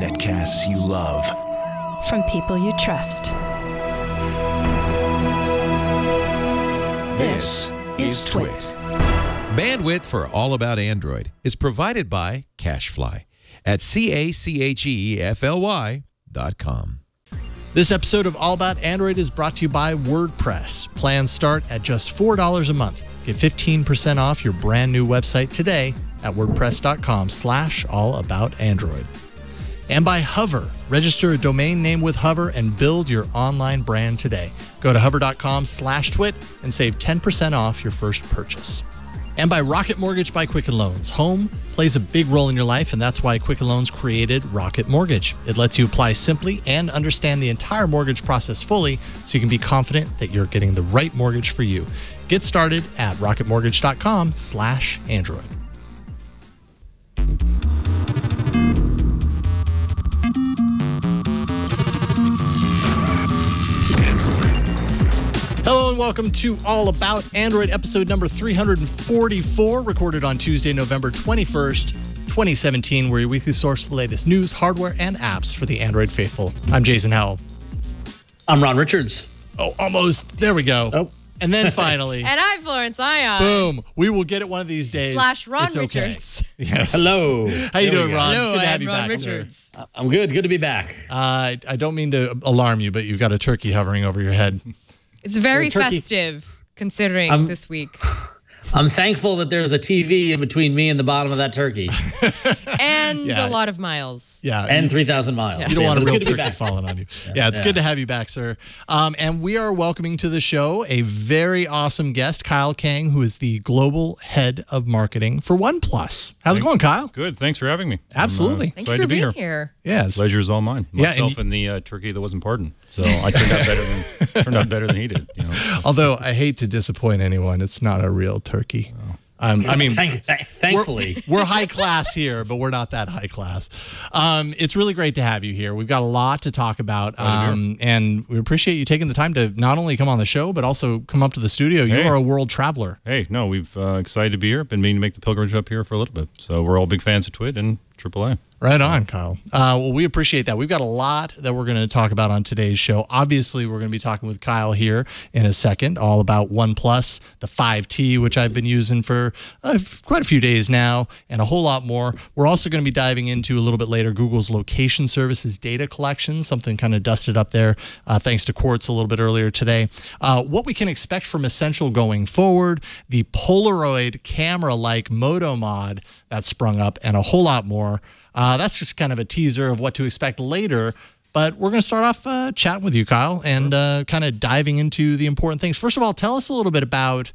Netcasts you love. From people you trust. This is Twit. Bandwidth for All About Android is provided by CacheFly at CacheFly.com. This episode of All About Android is brought to you by WordPress. Plans start at just $4 a month. Get 15% off your brand new website today at wordpress.com/allaboutandroid. And by Hover. Register a domain name with Hover and build your online brand today. Go to hover.com/twit and save 10% off your first purchase. And by Rocket Mortgage by Quicken Loans. Home plays a big role in your life, and that's why Quicken Loans created Rocket Mortgage. It lets you apply simply and understand the entire mortgage process fully so you can be confident that you're getting the right mortgage for you. Get started at rocketmortgage.com/Android. Hello and welcome to All About Android, episode number 344, recorded on Tuesday, November 21st, 2017. We're your weekly source for the latest news, hardware, and apps for the Android faithful. I'm Jason Howell. I'm Ron Richards. Oh, almost. There we go. Oh. And then finally. And I'm Florence Ion. Boom. We will get it one of these days. /Ron it's okay. Richards. Yes. Hello. How you doing, Ron? Hello, it's good to have you Ron back, Richards. sir. I'm good. Good to be back. I don't mean to alarm you, but you've got a turkey hovering over your head. It's very turkey. festive, considering this week. I'm thankful that there's a TV in between me and the bottom of that turkey. And Yeah. a lot of miles. Yeah. And 3,000 miles. You don't want a It's real good to be turkey back. falling on you. Yeah, it's good to have you back, sir. And we are welcoming to the show a very awesome guest, Kyle Kiang, who is the global head of marketing for OnePlus. How's it going, Kyle? Good. Thanks for having me. Absolutely. Thank you Excited for to be being here. here. Yeah. It's, Pleasure is all mine. Yeah, Myself and the turkey that wasn't pardoned. So I turned out better than he did. You know? although I hate to disappoint anyone, it's not a real turkey. I mean, Thankfully. we're high class here, but we're not that high class. It's really great to have you here. We've got a lot to talk about, and we appreciate you taking the time to not only come on the show, but also come up to the studio. You are a world traveler. Hey, no, we've excited to be here. Been meaning to make the pilgrimage up here for a little bit. So we're all big fans of Twit and AAA. Right on, Kyle. Well, we appreciate that. We've got a lot that we're going to talk about on today's show. Obviously, we're going to be talking with Kyle here in a second, all about OnePlus, the 5T, which I've been using for quite a few days now, and a whole lot more. We're also going to be diving into a little bit later Google's location services data collection, something kind of dusted up there thanks to Quartz a little bit earlier today. What we can expect from Essential going forward, the Polaroid camera-like Moto Mod that sprung up, and a whole lot more. That's just kind of a teaser of what to expect later. But we're going to start off chatting with you, Kyle, and kind of diving into the important things. First of all, tell us a little bit about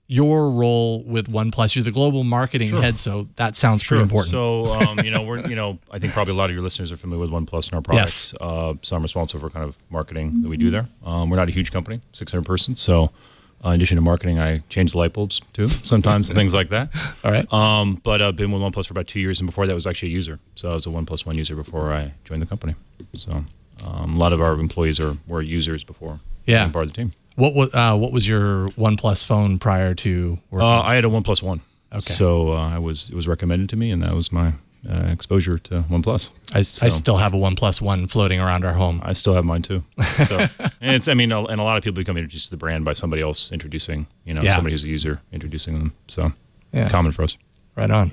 your role with OnePlus. You're the global marketing head, so that sounds pretty important. So, I think probably a lot of your listeners are familiar with OnePlus and our products. Yes. So I'm responsible for kind of marketing that we do there. We're not a huge company, 600 persons. So in addition to marketing, I change the light bulbs too, sometimes, things like that. All right. But I've been with OnePlus for about 2 years, and before that was actually a user. So I was a OnePlus One user before I joined the company. So a lot of our employees were users before being part of the team. What was your OnePlus phone prior to working? I had a OnePlus One. Okay. So it was recommended to me, and that was my exposure to OnePlus. I still have a OnePlus One floating around our home. I still have mine too. So, and a lot of people become introduced to the brand by somebody else introducing, somebody who's a user introducing them. So, common for us. Right on.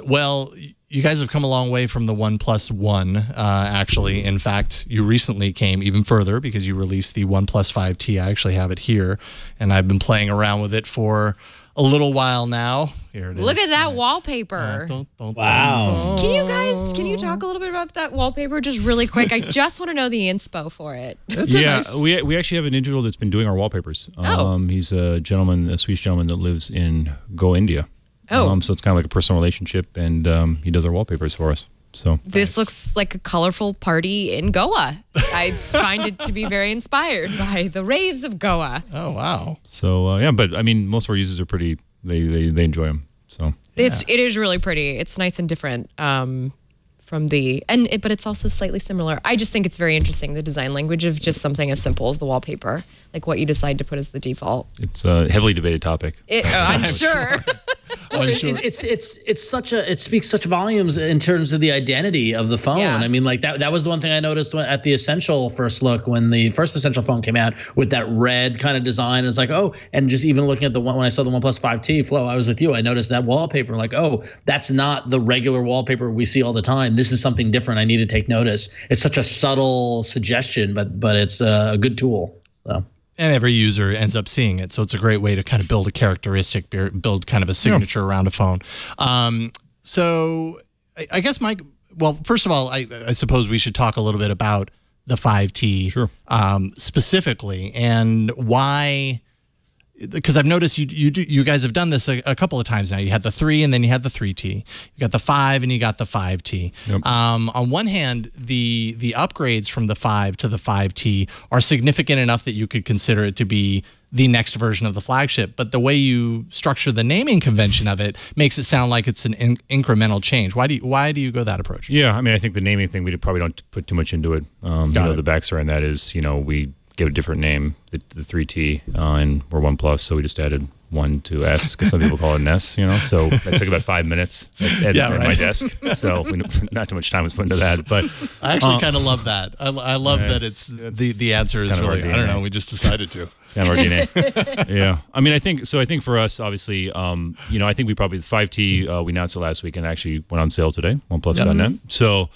Well, you guys have come a long way from the OnePlus One, actually. In fact, you recently came even further because you released the OnePlus 5T. I actually have it here, and I've been playing around with it for a little while now. Here it is. Look at that wallpaper. Wow. Can you talk a little bit about that wallpaper just really quick? I just want to know the inspo for it. We actually have an individual that's been doing our wallpapers. He's a Swedish gentleman that lives in Goa, India. So it's kind of like a personal relationship, and he does our wallpapers for us. So this looks like a colorful party in Goa. I find it to be very inspired by the raves of Goa. Oh, wow. So, but I mean, most of our users are pretty, they enjoy them. So it is really pretty. It's nice and different from but it's also slightly similar. I just think it's very interesting, the design language of just something as simple as the wallpaper, like what you decide to put as the default. It's a heavily debated topic. I'm sure. It speaks such volumes in terms of the identity of the phone. Yeah. I mean, like that was the one thing I noticed at the Essential first look, when the first Essential phone came out with that red kind of design. It's like, oh, and just even looking at the one when I saw the OnePlus 5T, Flo, I was with you. I noticed that wallpaper, like, oh, that's not the regular wallpaper we see all the time. This is something different. I need to take notice. It's such a subtle suggestion, but it's a good tool. So. And every user ends up seeing it. So it's a great way to kind of build a characteristic, build kind of a signature around a phone. So I guess, Mike, well, first of all, I suppose we should talk a little bit about the 5T specifically, and why, because I've noticed you guys have done this a couple of times now. You had the 3 and then you had the 3T. You got the 5 and you got the 5T. Yep. On one hand, the upgrades from the 5 to the 5T are significant enough that you could consider it to be the next version of the flagship. But the way you structure the naming convention of it makes it sound like it's an incremental change. Why do you go that approach? Yeah, I mean, I think the naming thing, we probably don't put too much into it. The backstory on that is, we gave a different name, the 3T, and we're OnePlus, so we just added 1 to S, because some people call it an S, So it took about 5 minutes at my desk, so not too much time was put into that. But I actually kind of love that. I love that it's the answer is really, I don't know, we just decided to. It's kind of our DNA. Yeah. I mean, I think for us, obviously, I think we probably, the 5T, we announced it last week and actually went on sale today, OnePlus.net. So,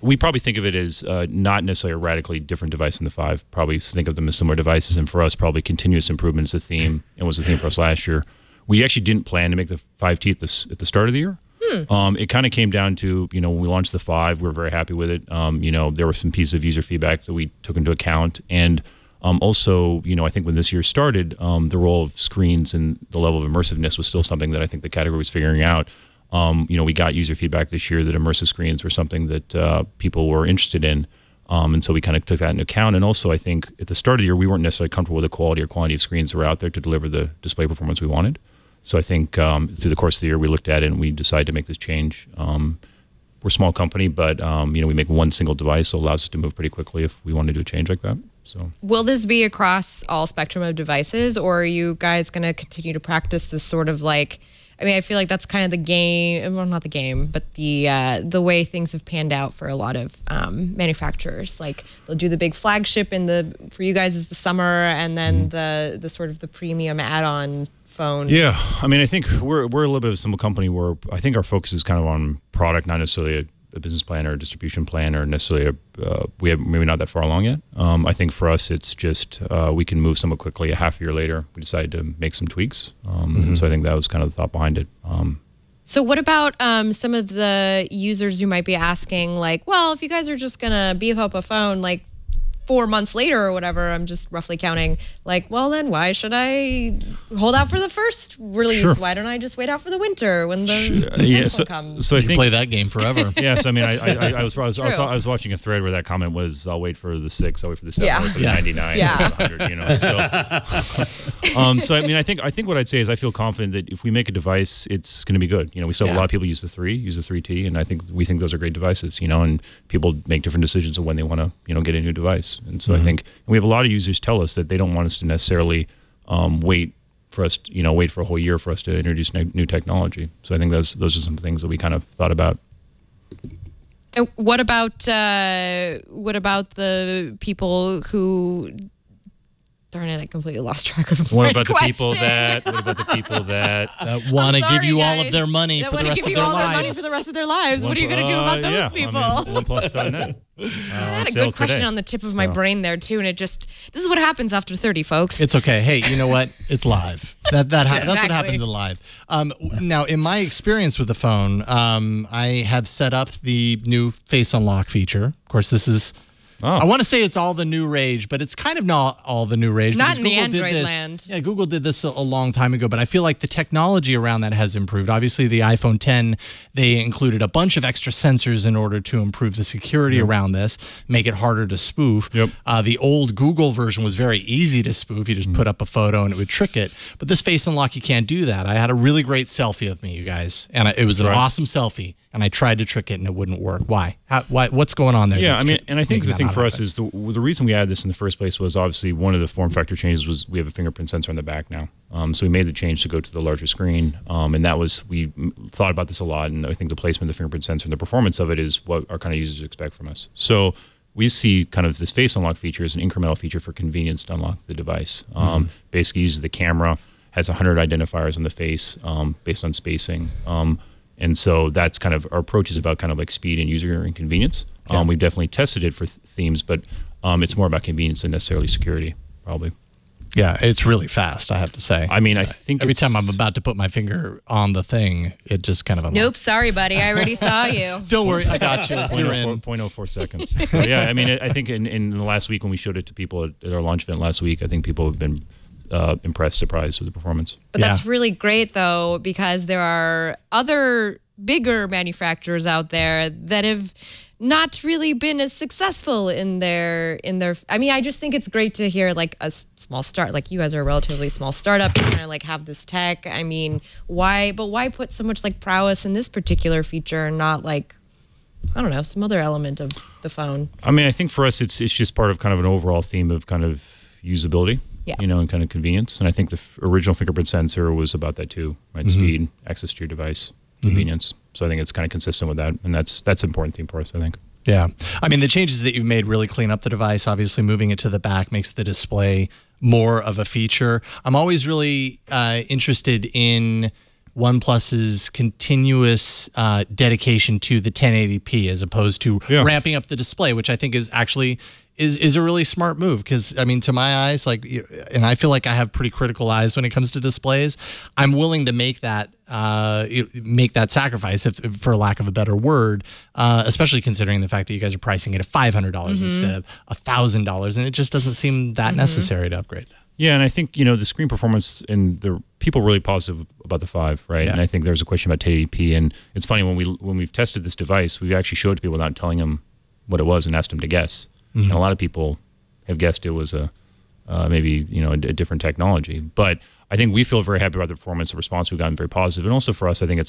we probably think of it as not necessarily a radically different device than the 5. Probably think of them as similar devices, and for us, probably continuous improvement is the theme, and was the theme for us last year. We actually didn't plan to make the 5T at the start of the year. It kind of came down to, when we launched the 5, we were very happy with it. There were some pieces of user feedback that we took into account, and also, I think when this year started, the role of screens and the level of immersiveness was still something that I think the category was figuring out. We got user feedback this year that immersive screens were something that people were interested in. And so we kind of took that into account. And also, I think at the start of the year, we weren't necessarily comfortable with the quality or quantity of screens that were out there to deliver the display performance we wanted. So I think through the course of the year, we looked at it and we decided to make this change. We're a small company, but we make one single device, so it allows us to move pretty quickly if we want to do a change like that. So, will this be across all spectrum of devices, or are you guys going to continue to practice this sort of like, I mean, I feel like that's kind of the game, well, not the game, but the way things have panned out for a lot of manufacturers. Like, they'll do the big flagship for you guys is the summer, and then the sort of the premium add-on phone. Yeah, I mean, I think we're a little bit of a simple company where I think our focus is kind of on product, not necessarily a business plan or a distribution plan, or necessarily we have maybe not that far along yet. I think for us, it's just we can move somewhat quickly. A half a year later, we decided to make some tweaks. And so I think that was kind of the thought behind it. So what about some of the users who might be asking, like, well, if you guys are just going to beef up a phone, like 4 months later or whatever, I'm just roughly counting, like, well, then why should I hold out for the first release? Sure. Why don't I just wait out for the winter when the next one comes? So I think, play that game forever. Yeah, so I mean, I was watching a thread where that comment was, I'll wait for the 6, I'll wait for the 7, I'll wait for the 99, the 100, So I mean, I think what I'd say is I feel confident that if we make a device, it's going to be good. We still have a lot of people use the 3T, and we think those are great devices, and people make different decisions of when they want to, get a new device. And so I think we have a lot of users tell us that they don't want us to necessarily wait for us, wait for a whole year for us to introduce new technology. So I think those are some things that we kind of thought about. What about the people who? Darn it! I completely lost track of What about the people that want to give you all of their money for the rest of their lives? What are you going to do about those people? OnePlus.net. I had a good question on the tip of my brain there too, and this is what happens after 30, folks. It's okay. Hey, you know what? It's live. That's what happens in live. Now, in my experience with the phone, I have set up the new Face Unlock feature. Of course, this is. I want to say it's all the new rage, but it's kind of not all the new rage. Not in the Android land. Yeah, Google did this a long time ago, but I feel like the technology around that has improved. Obviously, the iPhone 10, they included a bunch of extra sensors in order to improve the security around this, make it harder to spoof. Yep. The old Google version was very easy to spoof. You just put up a photo and it would trick it. But this Face Unlock, you can't do that. I had a really great selfie of me, you guys, and it was an awesome selfie. And I tried to trick it and it wouldn't work. Why? What's going on there? Yeah, I mean, and I think the thing think for us is the reason we added this in the first place was obviously one of the form factor changes was we have a fingerprint sensor on the back now. So we made the change to go to the larger screen, and that was we thought about this a lot, and I think the placement of the fingerprint sensor and the performance of it is what our kind of users expect from us. So we see kind of this face unlock feature as an incremental feature for convenience to unlock the device. Basically uses the camera, has 100 identifiers on the face based on spacing. And so that's kind of our approach is about kind of like speed and user inconvenience. We've definitely tested it for themes, but it's more about convenience than necessarily security, probably. Yeah, it's really fast, I have to say. I mean, I think every time I'm about to put my finger on the thing, it just kind of unlocks. Nope, sorry, buddy. I already saw you. Don't worry, I got you. You're in. 0.04 seconds. So yeah, I mean, I think in the last week when we showed it to people at our launch event last week, I think people have been impressed, surprised with the performance. But that's really great, though, because there are other bigger manufacturers out there that have not really been as successful in their I mean, I just think it's great to hear like a small start, like you guys are a relatively small startup and kind of like have this tech. I mean, why put so much like prowess in this particular feature and not like, I don't know, some other element of the phone? I mean, I think for us, it's just part of kind of an overall theme of kind of usability, you know, and kind of convenience. And I think the original fingerprint sensor was about that too, right? Speed, access to your device, convenience. So I think it's kind of consistent with that, and that's an important theme for us, I think. Yeah, I mean the changes that you've made really clean up the device. Obviously, moving it to the back makes the display more of a feature. I'm always really interested in OnePlus's continuous dedication to the 1080p as opposed to ramping up the display, which I think is actually is a really smart move because, I mean, to my eyes, like, and I feel like I have pretty critical eyes when it comes to displays, I'm willing to make that sacrifice, for lack of a better word, especially considering the fact that you guys are pricing it at $500 instead of $1,000, and it just doesn't seem that necessary to upgrade that. Yeah, and I think, you know, the screen performance and the people are really positive about the 5, right? Yeah. And I think there's a question about 1080p, and it's funny when we've tested this device, we actually showed it to people without telling them what it was and asked them to guess. And a lot of people have guessed it was maybe, you know, a different technology. But I think we feel very happy about the performance. The response we've gotten very positive, and also for us, I think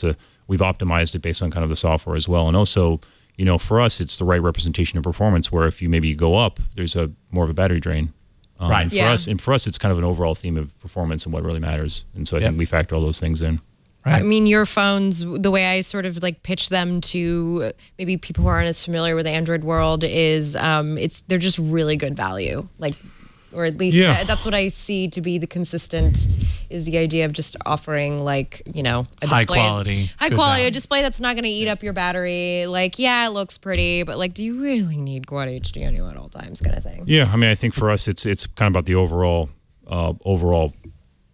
we've optimized it based on kind of the software as well, and also, you know, for us, it's the right representation of performance. Where if you maybe go up, there's more of a battery drain. Right. For us, it's kind of an overall theme of performance and what really matters. And so I think we factor all those things in. Right. I mean, your phones, the way I sort of like pitch them to maybe people who aren't as familiar with the Android world is they're just really good value. Like, or at least that's what I see to be the consistent is the idea of just offering like, you know, a high quality, a display that's not going to eat up your battery. Like, yeah, it looks pretty, but like, do you really need Quad HD on you at all times kind of thing? Yeah. I mean, I think for us, it's kind of about the overall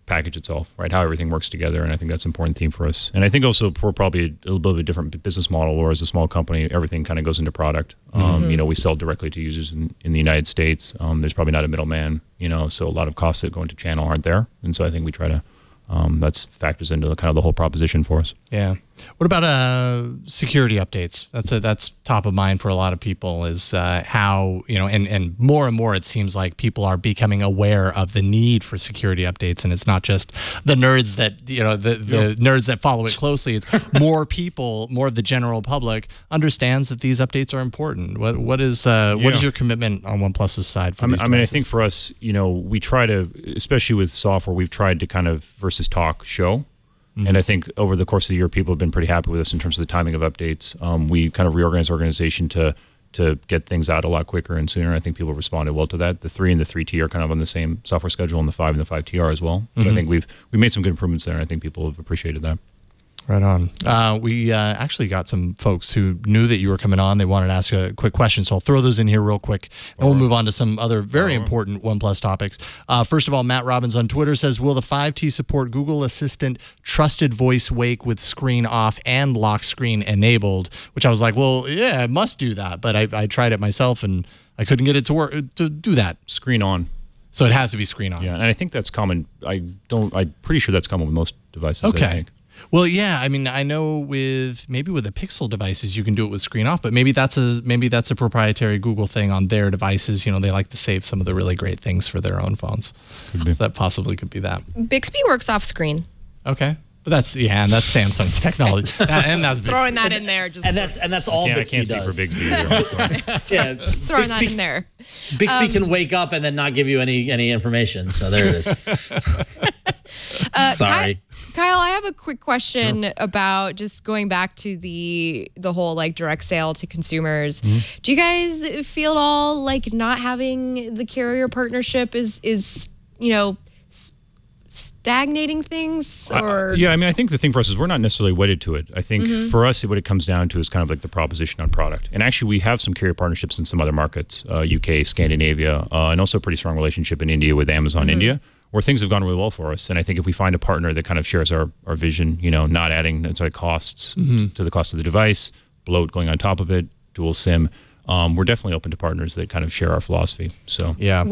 package itself, right? How everything works together, and I think that's an important theme for us. And I think also we're probably a little bit of a different business model, where as a small company, everything kind of goes into product. You know, we sell directly to users in the United States. There's probably not a middleman, you know, so a lot of costs that go into channel aren't there. And so I think we try to, that's factors into kind of the whole proposition for us. Yeah. What about security updates? That's top of mind for a lot of people is how, you know, and more it seems like people are becoming aware of the need for security updates, and it's not just the nerds that, you know, the nerds that follow it closely. It's more people, more of the general public understands that these updates are important. What is your commitment on OnePlus's side for these devices? I mean, I think for us, you know, we try to, especially with software, we've tried to kind of versus talk show. And I think over the course of the year, people have been pretty happy with us in terms of the timing of updates. We kind of reorganized the organization to get things out a lot quicker and sooner. I think people responded well to that. The 3 and the 3T are kind of on the same software schedule, and the 5 and the 5T are as well. So I think we've made some good improvements there, and I think people have appreciated that. Right on. We actually got some folks who knew that you were coming on. They wanted to ask a quick question, so I'll throw those in here real quick, and we'll move on to some other very important OnePlus topics. First of all, Matt Robbins on Twitter says, will the 5T support Google Assistant trusted voice wake with screen off and lock screen enabled? Which I was like, well, yeah, it must do that, but I tried it myself, and I couldn't get it to work to do that. Screen on. So it has to be screen on. Yeah, and I think that's common. I'm pretty sure that's common with most devices. Okay. I think. Well, yeah, I mean, I know maybe with the Pixel devices you can do it with screen off, but maybe that's a proprietary Google thing on their devices. You know, they like to save some of the really great things for their own phones. So that possibly could be that. Bixby works off screen. Okay. But that's and that's Samsung's technology, and that's Bixby. Throwing that in there, just and that's all I Bixby can't speak for does. Bixby either. So. Yeah, just throwing that in there. Bixby can wake up and then not give you any information. So there it is. Sorry, Kyle. I have a quick question about just going back to the whole like direct sale to consumers. Do you guys feel at all like not having the carrier partnership is stagnating things? Or Yeah, I mean, I think the thing for us is we're not necessarily wedded to it. I think for us, what it comes down to is kind of like the proposition on product. And actually, we have some carrier partnerships in some other markets, UK, Scandinavia, and also a pretty strong relationship in India with Amazon India, where things have gone really well for us. And I think if we find a partner that kind of shares our vision, not adding costs to the cost of the device, bloat going on top of it, dual SIM, we're definitely open to partners that kind of share our philosophy. So Yeah.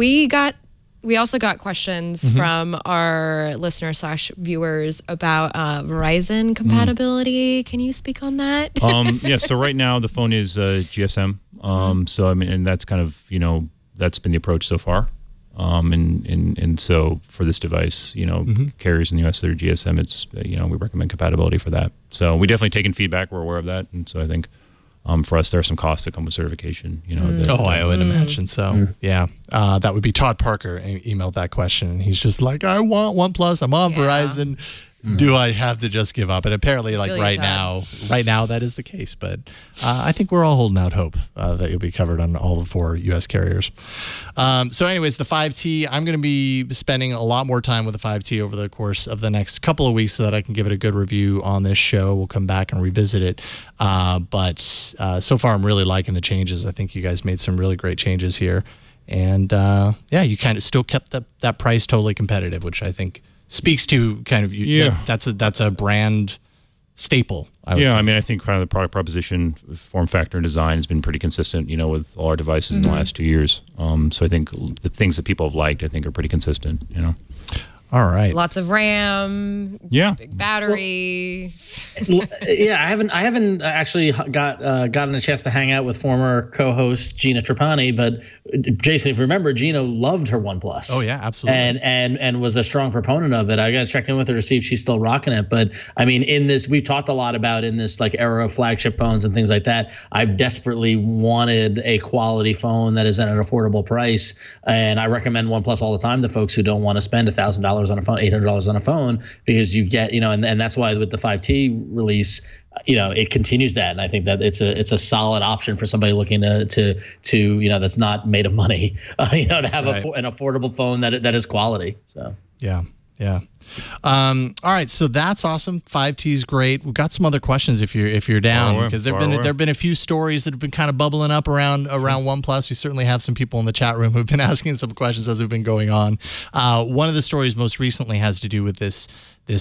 We also got questions from our listener/viewers about Verizon compatibility. Can you speak on that? Yeah, so right now the phone is GSM. So I mean, and that's kind of that's been the approach so far. And so for this device, carriers in the US that are GSM, it's we recommend compatibility for that. So we definitely taken feedback. We're aware of that, and so I think. For us, there are some costs that come with certification. I would imagine so. Yeah, that would be Todd Parker emailed that question, and he's just like, I want OnePlus. I'm on Verizon. Do I have to just give up? And apparently, like right now, that is the case. But I think we're all holding out hope that you'll be covered on all the 4 U.S. carriers. So anyways, the 5T, I'm going to be spending a lot more time with the 5T over the course of the next couple of weeks so that I can give it a good review on this show. We'll come back and revisit it. But so far, I'm really liking the changes. I think you guys made some really great changes here. And you kind of still kept that price totally competitive, which I think speaks to kind of that's a brand staple. I would say. I mean, I think kind of the product proposition, form factor, and design has been pretty consistent, with all our devices in the last 2 years. So I think the things that people have liked, I think, are pretty consistent. All right. Lots of RAM. Yeah. Big battery. I haven't actually gotten a chance to hang out with former co-host Gina Trapani, but Jason, if you remember, Gina loved her OnePlus. Oh yeah, absolutely. And was a strong proponent of it. I got to check in with her to see if she's still rocking it. But I mean, we've talked a lot about in this like era of flagship phones and things like that. I've desperately wanted a quality phone that is at an affordable price, and I recommend OnePlus all the time to folks who don't want to spend $1,000 on a phone, $800 on a phone, because you get, and that's why with the 5T release, it continues that. And I think that it's a solid option for somebody looking to that's not made of money, to have an affordable phone that is quality. So, yeah. All right, so that's awesome. 5T is great. We've got some other questions if you're down, because there've been a few stories that have been kind of bubbling up around OnePlus. We certainly have some people in the chat room who've been asking some questions as we've been going on. One of the stories most recently has to do with this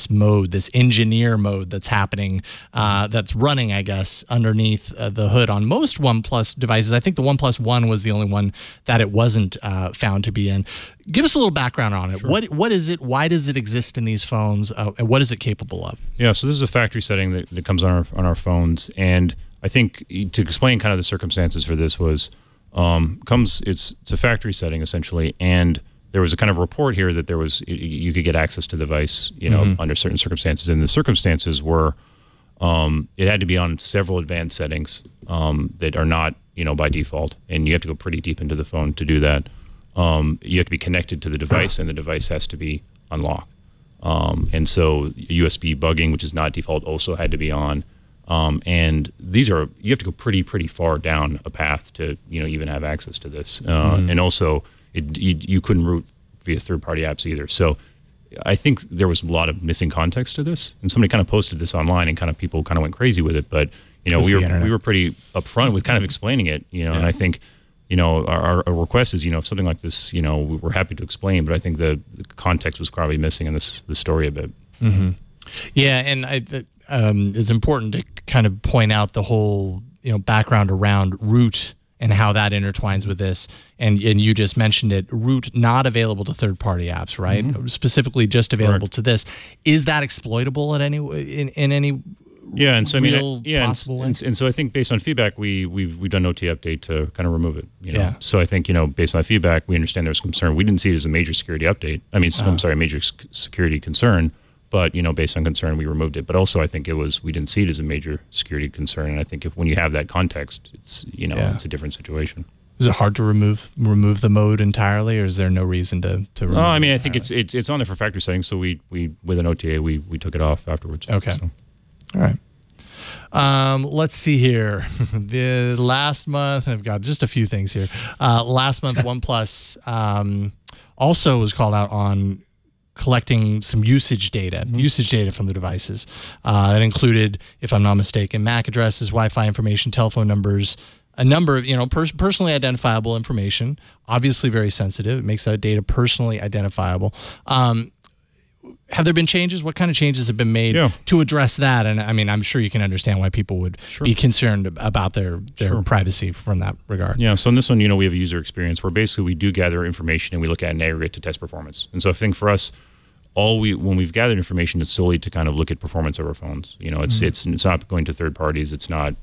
mode, this engineer mode that's happening, that's running, I guess, underneath the hood on most OnePlus devices. I think the OnePlus One was the only one that it wasn't found to be in. Give us a little background on it. Sure. What is it? Why does it exist in these phones? And what is it capable of? Yeah, so this is a factory setting that comes on our phones. And I think to explain kind of the circumstances for this was, it's a factory setting essentially, and there was a kind of report here that you could get access to the device, under certain circumstances, and the circumstances were it had to be on several advanced settings that are not, by default, and you have to go pretty deep into the phone to do that. You have to be connected to the device, and the device has to be unlocked. And so USB bugging, which is not default, also had to be on. And you have to go pretty far down a path to even have access to this, and also. You couldn't root via third-party apps either. So I think there was a lot of missing context to this, and somebody kind of posted this online, and kind of people kind of went crazy with it. But we were pretty upfront with kind of explaining it. And I think our request is if something like this, we're happy to explain, but I think the context was probably missing in this story a bit. Mm-hmm. Yeah, and it's important to kind of point out the whole background around root and how that intertwines with this. And you just mentioned it, root not available to third-party apps, right? Mm-hmm. Specifically just available to this. Is that exploitable in any and so possible way? And so I think based on feedback, we've done an OT update to kind of remove it. Yeah. So I think based on feedback, we understand there's concern. We didn't see it as a major security update. I'm sorry, a major security concern. But based on concern, we removed it. But also, I think we didn't see it as a major security concern. And I think when you have that context, it's it's a different situation. Is it hard to remove the mode entirely, or is there no reason to remove? I mean, I think it's on there for factory settings. So we with an OTA we took it off afterwards. Okay. So. All right. Let's see here. The last month, I've got just a few things here. Last month, OnePlus also was called out on collecting some usage data from the devices. That included, if I'm not mistaken, MAC addresses, Wi-Fi information, telephone numbers, a number of personally identifiable information. Obviously, very sensitive. It makes that data personally identifiable. Have there been changes? What kind of changes have been made to address that? And I mean, I'm sure you can understand why people would be concerned about their privacy from that regard. Yeah. So in this one, we have a user experience where basically we do gather information and we look at an aggregate to test performance. And so I think for us, when we've gathered information, is solely to kind of look at performance of our phones. It's not going to third parties. It's not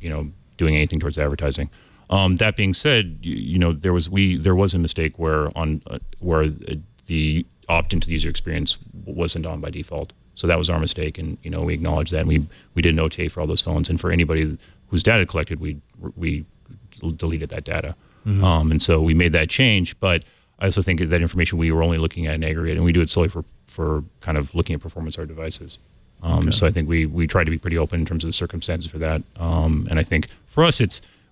doing anything towards advertising. That being said, there was a mistake where the opt-in to the user experience wasn't on by default. So that was our mistake, and we acknowledged that, and we did an OTA for all those phones, and for anybody whose data collected, we deleted that data. And so we made that change, but I also think that information we were only looking at in aggregate, and we do it solely for kind of looking at performance of our devices. So I think we try to be pretty open in terms of the circumstances for that. And I think for us,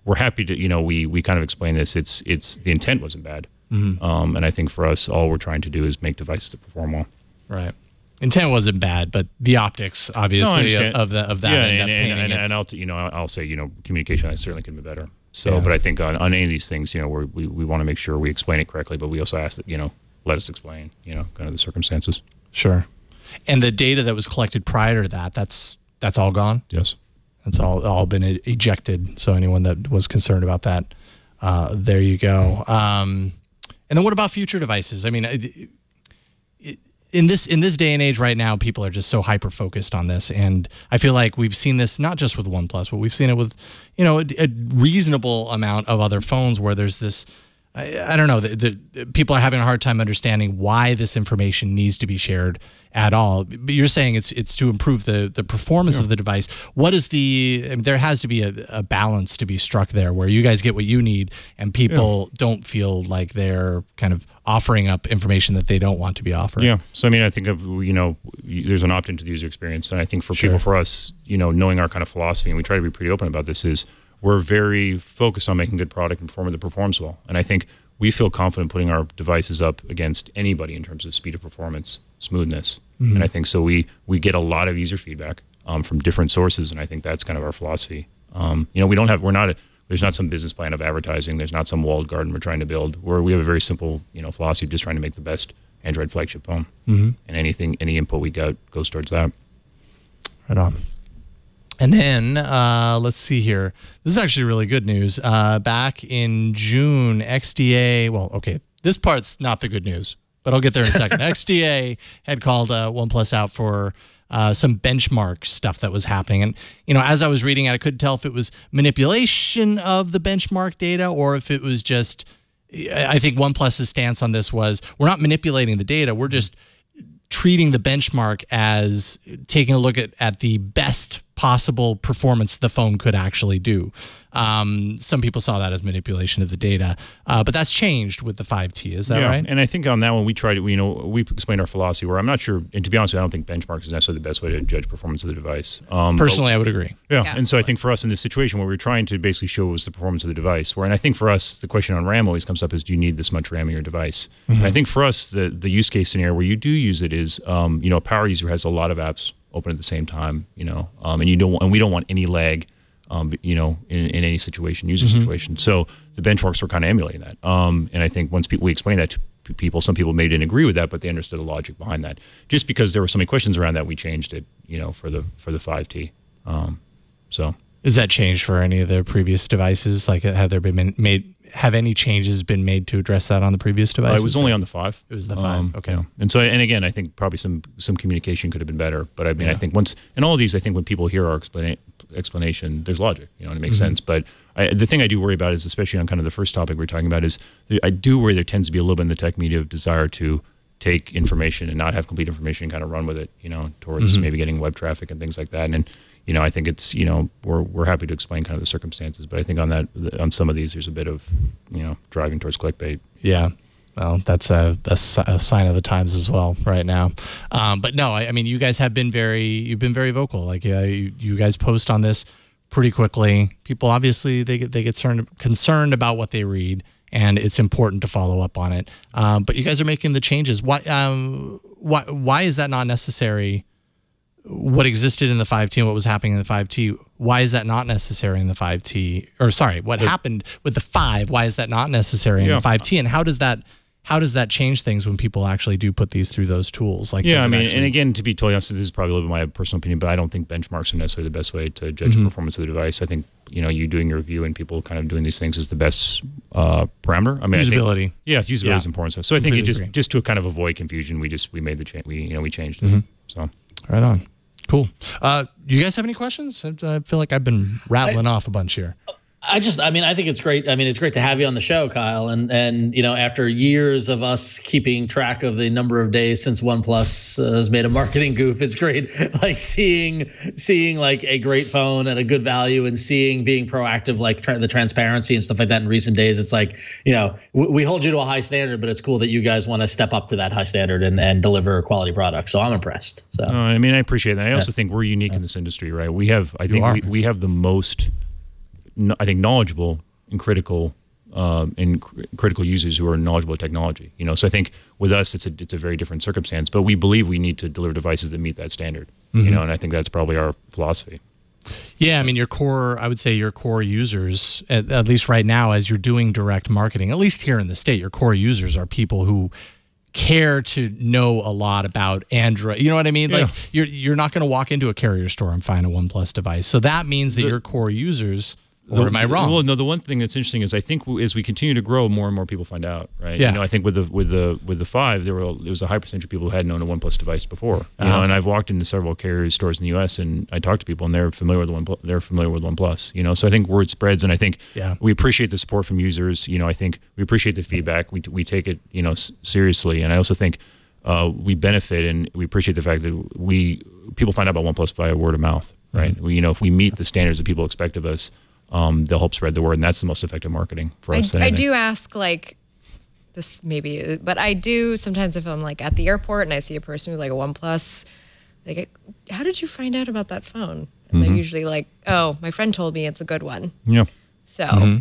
we're happy to, we kind of explain this. The intent wasn't bad. And I think for us, all we're trying to do is make devices that perform well. Right. Intent wasn't bad, but the optics, obviously, of that. Yeah, and I'll say, communication certainly can be better. So, but I think on any of these things, we want to make sure we explain it correctly, but we also ask that, let us explain, kind of the circumstances. Sure. And the data that was collected prior to that, that's all gone? Yes. That's all been ejected. So anyone that was concerned about that, there you go. And then what about future devices? I mean, in this day and age right now, people are just so hyper focused on this, and I feel like we've seen this not just with OnePlus, but we've seen it with a reasonable amount of other phones where there's this. I don't know. The people are having a hard time understanding why this information needs to be shared at all. But you're saying it's to improve the performance of the device. What is there has to be a balance to be struck there where you guys get what you need and people don't feel like they're kind of offering up information that they don't want to be offering. Yeah. So, I mean, I think there's an opt-in to the user experience. And I think for people, for us, knowing our kind of philosophy, and we try to be pretty open about this, is we're very focused on making good product and performing that performs well. And I think we feel confident putting our devices up against anybody in terms of speed of performance, smoothness. And I think so we get a lot of user feedback from different sources, and I think that's kind of our philosophy. There's not some business plan of advertising. There's not some walled garden we're trying to build. We have a very simple, philosophy of just trying to make the best Android flagship phone. And any input we got goes towards that. Right on. And then let's see here. This is actually really good news. Back in June, XDA, well, okay, this part's not the good news, but I'll get there in a second. XDA had called OnePlus out for some benchmark stuff that was happening. And, as I was reading it, I couldn't tell if it was manipulation of the benchmark data or if it was just, I think OnePlus's stance on this was, we're not manipulating the data, we're just treating the benchmark as taking a look at the best possible performance the phone could actually do. Some people saw that as manipulation of the data, but that's changed with the 5T. Is that right? And I think on that one, we tried to, we explained our philosophy where I'm not sure, and to be honest, I don't think benchmarks is necessarily the best way to judge performance of the device. Personally, I would agree. Yeah. And so I think for us in this situation where we're trying to basically show was the performance of the device, and I think for us, the question on RAM always comes up is, do you need this much RAM in your device? And I think for us, the use case scenario where you do use it is, a power user has a lot of apps open at the same time, and we don't want any lag, in any situation, user situation. So the benchmarks were kind of emulating that. And I think once we explained that to people, some people maybe didn't agree with that, but they understood the logic behind that. Just because there were so many questions around that, we changed it, for the 5T. So. Is that changed for any of the previous devices? Like, have any changes been made to address that on the previous devices? It was only on the 5. It was the 5. Okay. And so, and again, I think probably some communication could have been better. But I mean, I think in all of these, I think when people hear our explanation, there's logic, and it makes sense. But the thing I do worry about is, especially on kind of the first topic we're talking about, is I do worry there tends to be a little bit in the tech media of desire to take information and not have complete information and kind of run with it, you know, towards maybe getting web traffic and things like that. And you know, I think it's, you know, we're happy to explain kind of the circumstances, but I think on some of these, there's a bit of, you know, driving towards clickbait. Yeah. Well, that's a sign of the times as well right now. But no, I mean, you guys have been you've been very vocal. Like you guys post on this pretty quickly. People obviously they get concerned about what they read, and it's important to follow up on it. But you guys are making the changes. Why is that not necessary? What existed in the 5T and what was happening in the 5T, why is that not necessary in the 5T? Or sorry, what happened with the 5, why is that not necessary in the 5T? And how does that change things when people actually do put these through those tools? Like, yeah, I mean, and again, to be totally honest, this is probably a little bit my personal opinion, but I don't think benchmarks are necessarily the best way to judge the performance of the device. I think, you know, you doing your review and people kind of doing these things is the best parameter. I mean, usability. Usability is important. So I think just to kind of avoid confusion, we made the change. We changed it. So right on. Cool. You guys have any questions? I feel like I've been rattling off a bunch here. I mean, I think it's great. I mean, it's great to have you on the show, Kyle. And you know, after years of us keeping track of the number of days since OnePlus has made a marketing goof, it's great, like seeing like a great phone at a good value and being proactive, like the transparency and stuff like that in recent days. It's like, you know, we hold you to a high standard, but it's cool that you guys want to step up to that high standard and deliver quality products. So I'm impressed. So I mean, I appreciate that. I also think we're unique in this industry, right? We have, I think we have the most, I think, knowledgeable and critical users who are knowledgeable of technology. You know, so I think with us, it's a very different circumstance. But we believe we need to deliver devices that meet that standard. You know, and I think that's probably our philosophy. Yeah, I mean, I would say your core users, at least right now, as you're doing direct marketing, at least here in the state, your core users are people who care to know a lot about Android. You know what I mean? Yeah. Like you're not going to walk into a carrier store and find a OnePlus device. So that means that your core users. Or am I wrong? Well, no. The one thing that's interesting is I think as we continue to grow, more and more people find out, right? Yeah. You know, I think with the 5, there was a high percentage of people who hadn't owned a OnePlus device before. You know, and I've walked into several carrier stores in the U.S. and I talked to people, and they're familiar with OnePlus. You know, so I think word spreads, and I think we appreciate the support from users. You know, I think we appreciate the feedback. We take it, you know, seriously, and I also think we benefit and we appreciate the fact that people find out about OnePlus via word of mouth, right? You know, if we meet the standards that people expect of us, they'll help spread the word, and that's the most effective marketing for us. I do ask, like, this maybe, but I do sometimes if I'm like at the airport and I see a person with like a OnePlus, like, how did you find out about that phone? And they're usually like, oh, my friend told me it's a good one. Yeah. So.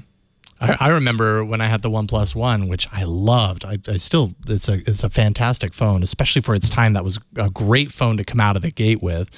I remember when I had the OnePlus One, which I loved. I still, it's a fantastic phone, especially for its time. That was a great phone to come out of the gate with.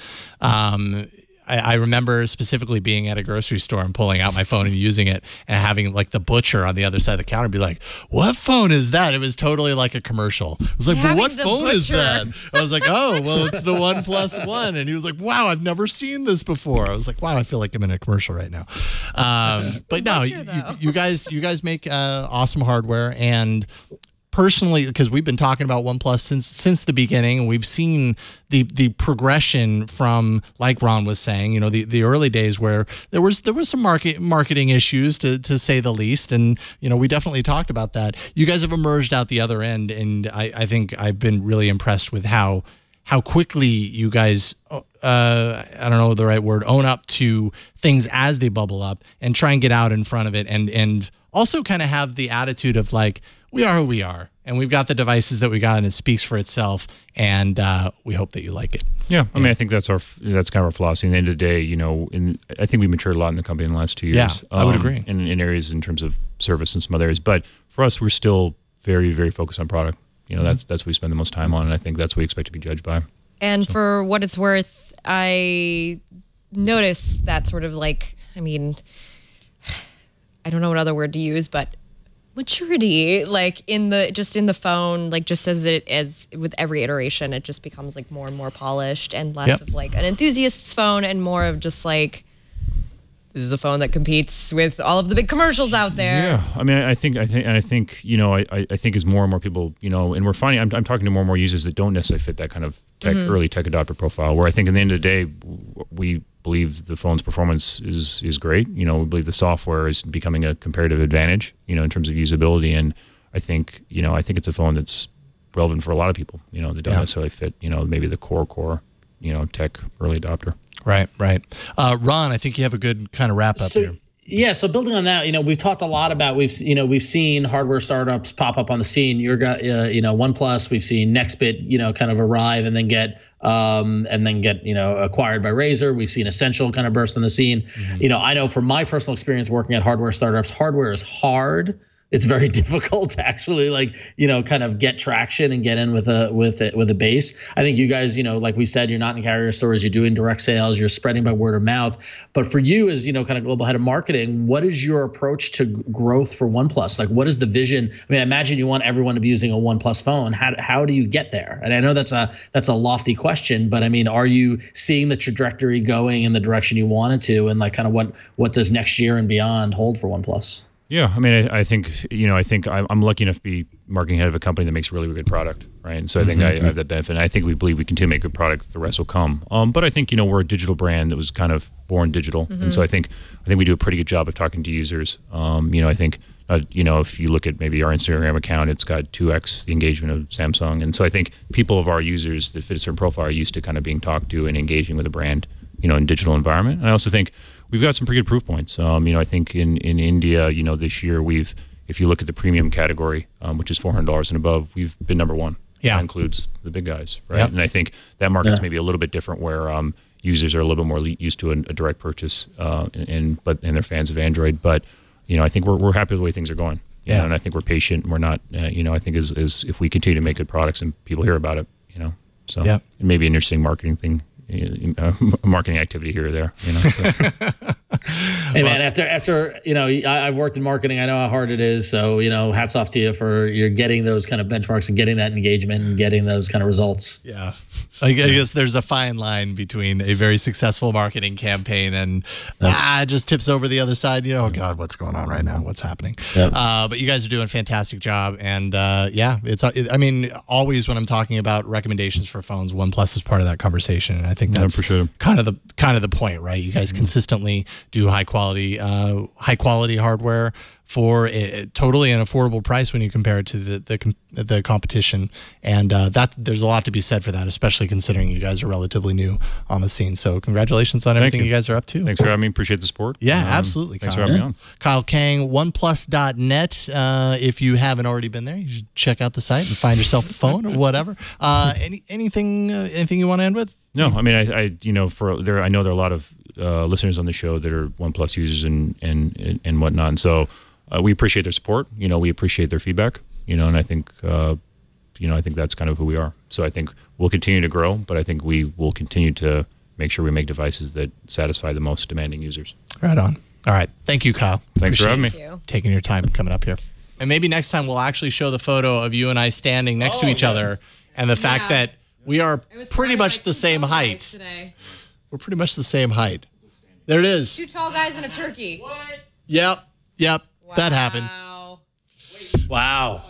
I remember specifically being at a grocery store and pulling out my phone and using it and having like the butcher on the other side of the counter be like, what phone is that? It was totally like a commercial. I was like, but what phone is that? I was like, oh, well, it's the OnePlus One. And he was like, wow, I've never seen this before. I was like, wow, I feel like I'm in a commercial right now. But no, you guys make awesome hardware. And personally, because we've been talking about OnePlus since the beginning, and we've seen the progression from, like Ron was saying, you know, the early days where there was some marketing issues to say the least, and you know, we definitely talked about that. You guys have emerged out the other end, and I think I've been really impressed with how quickly you guys, I don't know the right word, own up to things as they bubble up and try and get out in front of it, and also kind of have the attitude of like, we are who we are, and we've got the devices that we got, and it speaks for itself, and we hope that you like it. Yeah, I mean, I think that's kind of our philosophy. At the end of the day, you know, I think we matured a lot in the company in the last 2 years. Yeah, I would agree. In areas in terms of service and some other areas, but for us, we're still very, very focused on product. You know, that's what we spend the most time on, and I think that's what we expect to be judged by. And for what it's worth, I noticed that sort of like, I mean, I don't know what other word to use, but maturity, like in the phone, like just as with every iteration, it just becomes like more and more polished and less of like an enthusiast's phone and more of just like, this is a phone that competes with all of the big commercials out there. Yeah, I mean, I think, you know, I think as more and more people, you know, and we're finding, I'm talking to more and more users that don't necessarily fit that kind of early tech adopter profile, where I think at the end of the day, we believe the phone's performance is great. You know, we believe the software is becoming a comparative advantage, you know, in terms of usability. And I think, you know, I think it's a phone that's relevant for a lot of people. They don't necessarily fit, maybe the core, tech early adopter. Right. Ron, I think you have a good kind of wrap up here. Yeah, so building on that, we've talked a lot about we've seen hardware startups pop up on the scene. OnePlus, we've seen Nextbit, kind of arrive and then get acquired by Razer. We've seen Essential kind of burst on the scene. I know from my personal experience working at hardware startups, hardware is hard. It's very difficult to actually kind of get traction and get in with a base. I think you guys, like we said, you're not in carrier stores, you're doing direct sales, you're spreading by word of mouth. But for you as, kind of global head of marketing, what is your approach to growth for OnePlus? Like, what is the vision? I mean, I imagine you want everyone to be using a OnePlus phone. How do you get there? And I know that's a lofty question, but I mean, are you seeing the trajectory going in the direction you wanted to? And kind of what does next year and beyond hold for OnePlus? Yeah, I mean, I think I'm lucky enough to be marketing head of a company that makes really good product, right? And so I think I have that benefit. And I think we believe we continue to make good product. The rest will come. But I think we're a digital brand that was kind of born digital, and so I think we do a pretty good job of talking to users. I think if you look at maybe our Instagram account, it's got 2x the engagement of Samsung, and so I think people of our users that fit a certain profile are used to kind of being talked to and engaging with a brand, in digital environment. And I also think we've got some pretty good proof points. I think in India, this year if you look at the premium category, which is $400 and above, we've been number one. Yeah. That includes the big guys, right? Yep. And I think that market's maybe a little bit different where users are a little bit more used to a direct purchase, and they're fans of Android. But I think we're happy with the way things are going. Yeah. And I think we're patient. We're not. I think is if we continue to make good products and people hear about it, so it may be an interesting marketing thing. Marketing activity here or there, so. Hey man, after I've worked in marketing, I know how hard it is. So hats off to you for you're getting those kind of benchmarks and getting that engagement and getting those kind of results. Yeah, I guess there's a fine line between a very successful marketing campaign and it just tips over the other side. Oh God, what's going on right now? What's happening? Yep. But you guys are doing a fantastic job, and I mean, always when I'm talking about recommendations for phones, OnePlus is part of that conversation, and I think that's for sure. kind of the point, right? You guys consistently do high quality hardware for a totally an affordable price when you compare it to the competition, and that there's a lot to be said for that, especially considering you guys are relatively new on the scene. So congratulations on everything you guys are up to. Thanks for having me. Appreciate the support. Yeah, absolutely. Thanks for having me on. Kyle Kiang, OnePlus.net. If you haven't already been there, you should check out the site and find yourself a phone or whatever. Anything you want to end with? No, I mean, I know there are a lot of listeners on the show that are OnePlus users and whatnot, and so we appreciate their support. We appreciate their feedback. And I think I think that's kind of who we are. So I think we'll continue to grow, but I think we will continue to make sure we make devices that satisfy the most demanding users. Right on. All right, thank you, Kyle. Thanks for having me. Taking your time coming up here. And maybe next time we'll actually show the photo of you and I standing next to each other, and the fact that we are pretty much the same height. We're pretty much the same height. There it is. 2 tall guys and a turkey. What? Yep. Wow. That happened. Wow.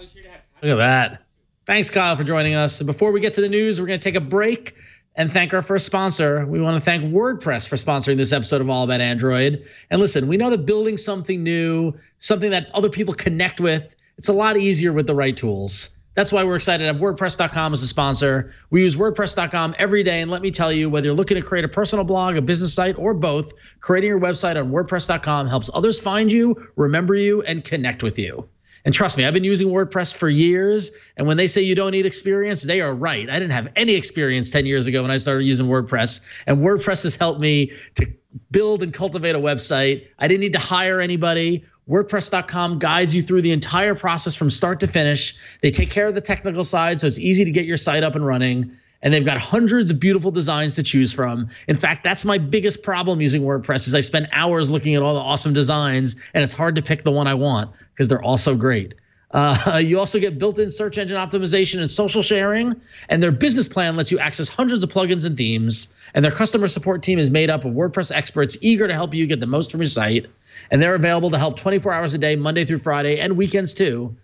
Look at that. Thanks, Kyle, for joining us. And before we get to the news, we're going to take a break and thank our first sponsor. We want to thank WordPress for sponsoring this episode of All About Android. And listen, we know that building something new, something that other people connect with, it's a lot easier with the right tools. That's why we're excited to have WordPress.com as a sponsor. We use WordPress.com every day, and let me tell you, whether you're looking to create a personal blog, a business site, or both, creating your website on WordPress.com helps others find you, remember you, and connect with you. And trust me, I've been using WordPress for years, and when they say you don't need experience, they are right. I didn't have any experience 10 years ago when I started using WordPress, and WordPress has helped me to build and cultivate a website. I didn't need to hire anybody. WordPress.com guides you through the entire process from start to finish. They take care of the technical side, so it's easy to get your site up and running. And they've got hundreds of beautiful designs to choose from. In fact, that's my biggest problem using WordPress is I spend hours looking at all the awesome designs, and it's hard to pick the one I want because they're all so great. You also get built-in search engine optimization and social sharing, and their business plan lets you access hundreds of plugins and themes, and their customer support team is made up of WordPress experts eager to help you get the most from your site, and they're available to help 24 hours a day, Monday through Friday, and weekends too.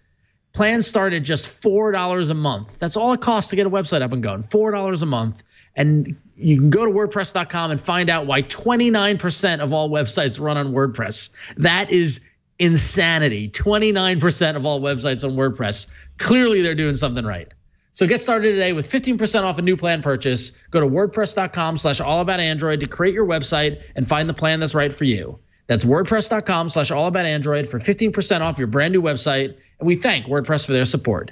Plans start at just $4 a month. That's all it costs to get a website up and going, $4 a month. And you can go to WordPress.com and find out why 29% of all websites run on WordPress. That is insanity. 29% of all websites on WordPress. Clearly, they're doing something right. So get started today with 15% off a new plan purchase. Go to wordpress.com/allaboutandroid to create your website and find the plan that's right for you. That's wordpress.com/allaboutandroid for 15% off your brand new website. And we thank WordPress for their support.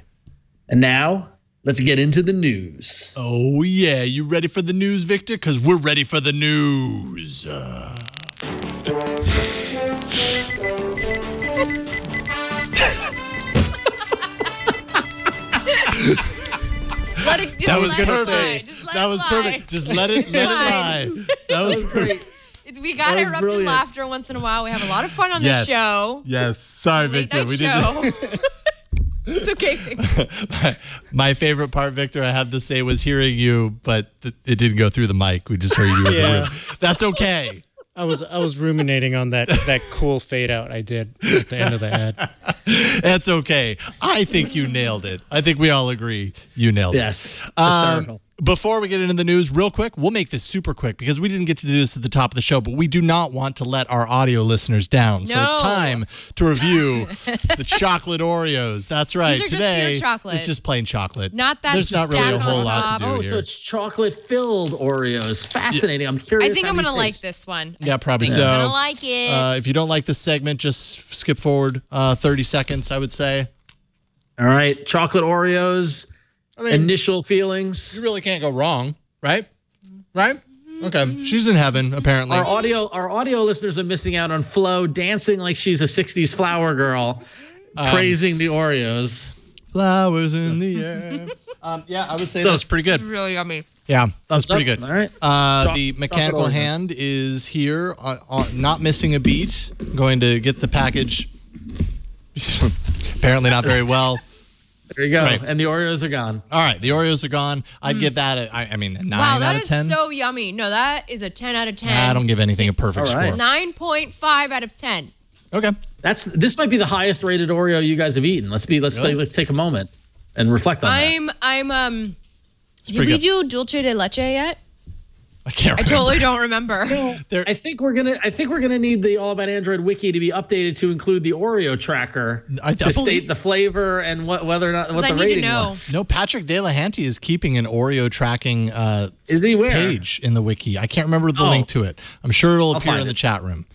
And now let's get into the news. Oh, yeah. You ready for the news, Victor? Because we're ready for the news. Let it, That was going to perfect. That was perfect. Just let it lie. That was great. We got interrupted brilliant. laughter once in a while. We have a lot of fun on this show. Yes. Sorry, Late Victor. night We show. didn't. It's okay. My favorite part, Victor, I have to say, was hearing you, but it didn't go through the mic. We just heard you in the room. That's okay. I was ruminating on that cool fade out I did at the end of the ad. That's okay. I think you nailed it. I think we all agree you nailed it. Yes. Hysterical. Before we get into the news, real quick, we'll make this super quick because we didn't get to do this at the top of the show, but we do not want to let our audio listeners down. So it's time to review the chocolate Oreos. That's right. These are Today, just pure chocolate. it's just plain chocolate. Not that There's not really a stack whole on lot top. to do Oh, here. so it's chocolate-filled Oreos. Fascinating. I'm curious. I think how I'm these going to like taste. this one. Yeah, probably I'm so. going to like it. If you don't like this segment, just skip forward 30 seconds, I would say. All right, chocolate Oreos. I mean, Initial feelings. you really can't go wrong, right? Right? Okay. She's in heaven, apparently. Our audio listeners are missing out on Flo dancing like she's a 60s flower girl, praising the Oreos. Flowers in the air. Yeah, I would say that's pretty good. It's really yummy. Yeah, that's Thumbs pretty up. good. All right. The mechanical chocolate Oreo. hand is here, not missing a beat. Going to get the package. Apparently not very well. There you go. Right. And the Oreos are gone. All right, the Oreos are gone. I'd give that a 9 Wow, that out of is 10. so yummy. No, that is a 10 out of 10. I don't give anything a perfect All right. score. 9.5 out of 10. Okay. This might be the highest rated Oreo you guys have eaten. Let's take a moment and reflect on that. Did pretty we good. do dulce de leche yet? I can't I remember. totally don't remember. I think we're gonna need the All About Android wiki to be updated to include the Oreo tracker I to believe- state the flavor and whether or not what I the need to rating know. was. No, Patrick Delahanty is keeping an Oreo tracking Is he where? page in the wiki. I can't remember the Oh. link to it. I'm sure it'll appear find in the it. chat room.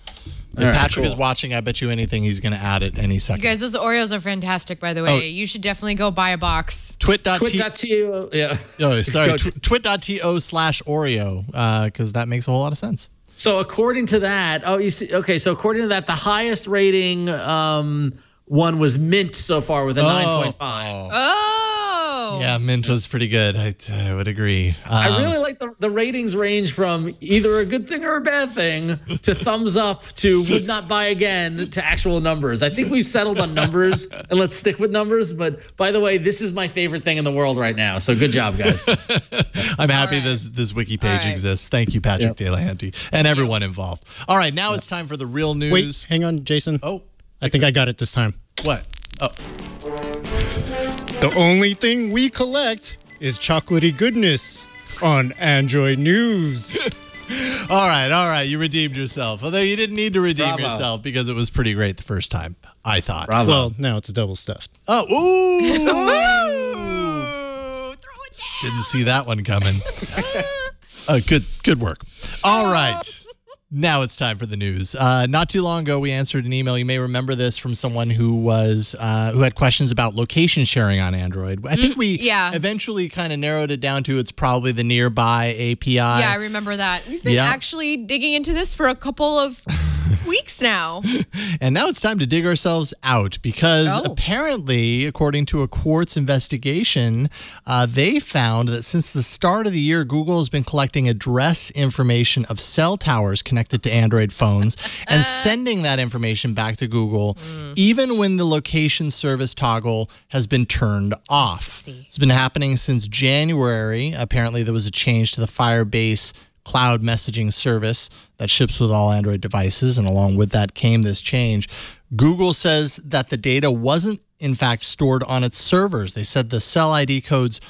If All right, Patrick is cool. watching, I bet you anything he's going to add it any second. You guys, those Oreos are fantastic, by the way. Oh. You should definitely go buy a box. Twit.to, yeah. Oh, sorry. Go- Twit.to/Oreo, because that makes a whole lot of sense. So according to that, so according to that, the highest rating one was Mint so far with a 9.5. Oh. Yeah, Mint was pretty good. I would agree. I really like the ratings range from either a good thing or a bad thing to thumbs up to would not buy again to actual numbers. I think we've settled on numbers and let's stick with numbers. But by the way, this is my favorite thing in the world right now. So good job, guys. I'm happy this wiki page right. exists. Thank you, Patrick Delahanty, and everyone involved. All right, now it's time for the real news. Wait, hang on, Jason. Oh, I think I got it this time. what? Oh, The only thing we collect is chocolatey goodness on Android News. all right. You redeemed yourself. Although you didn't need to redeem Bravo. yourself because it was pretty great the first time, I thought. Bravo. Well, now it's double stuffed. Oh, ooh. Didn't see that one coming. Good work. All right. Now it's time for the news. Not too long ago, we answered an email. You may remember this from someone who had questions about location sharing on Android. I think we eventually kind of narrowed it down to it's probably the Nearby API. Yeah, I remember that. We've been actually digging into this for a couple of weeks now. And now it's time to dig ourselves out because apparently, according to a Quartz investigation, they found that since the start of the year, Google has been collecting address information of cell towers connected to Android phones and sending that information back to Google, even when the location service toggle has been turned off. It's been happening since January. Apparently, there was a change to the Firebase cloud messaging service that ships with all Android devices, and along with that came this change. Google says that the data wasn't, in fact, stored on its servers. They said the cell ID codes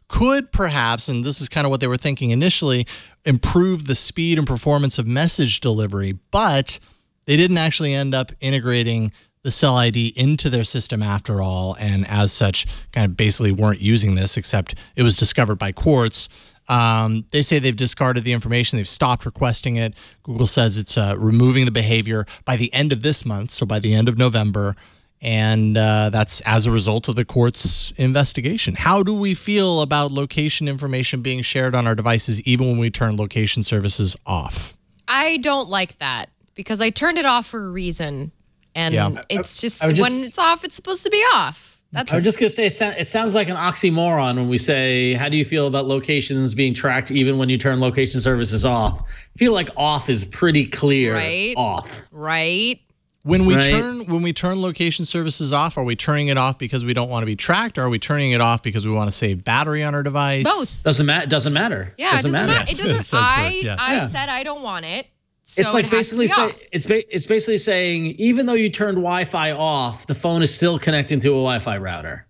could perhaps, and this is kind of what they were thinking initially, improve the speed and performance of message delivery, but they didn't actually end up integrating the Cell ID into their system after all, and as such, kind of basically weren't using this, except it was discovered by Quartz. They say they've discarded the information. They've stopped requesting it. Google says it's removing the behavior by the end of this month, so by the end of November. And that's as a result of the Quartz investigation. How do we feel about location information being shared on our devices even when we turn location services off? I don't like that because I turned it off for a reason. And it's just when it's off, it's supposed to be off. I was just going to say, it sounds like an oxymoron when we say, how do you feel about locations being tracked even when you turn location services off? I feel like off is pretty clear. Right. Off. Right. When we turn location services off, are we turning it off because we don't want to be tracked, or are we turning it off because we want to save battery on our device? Both. Doesn't matter. Yeah, it doesn't matter. Yes. It doesn't. Yes. I said I don't want it. So it's like it has to be off. it's basically saying even though you turned Wi-Fi off, the phone is still connecting to a Wi-Fi router.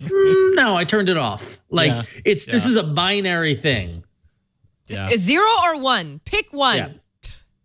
No, I turned it off. This is a binary thing. Yeah. 0 or 1. Pick one.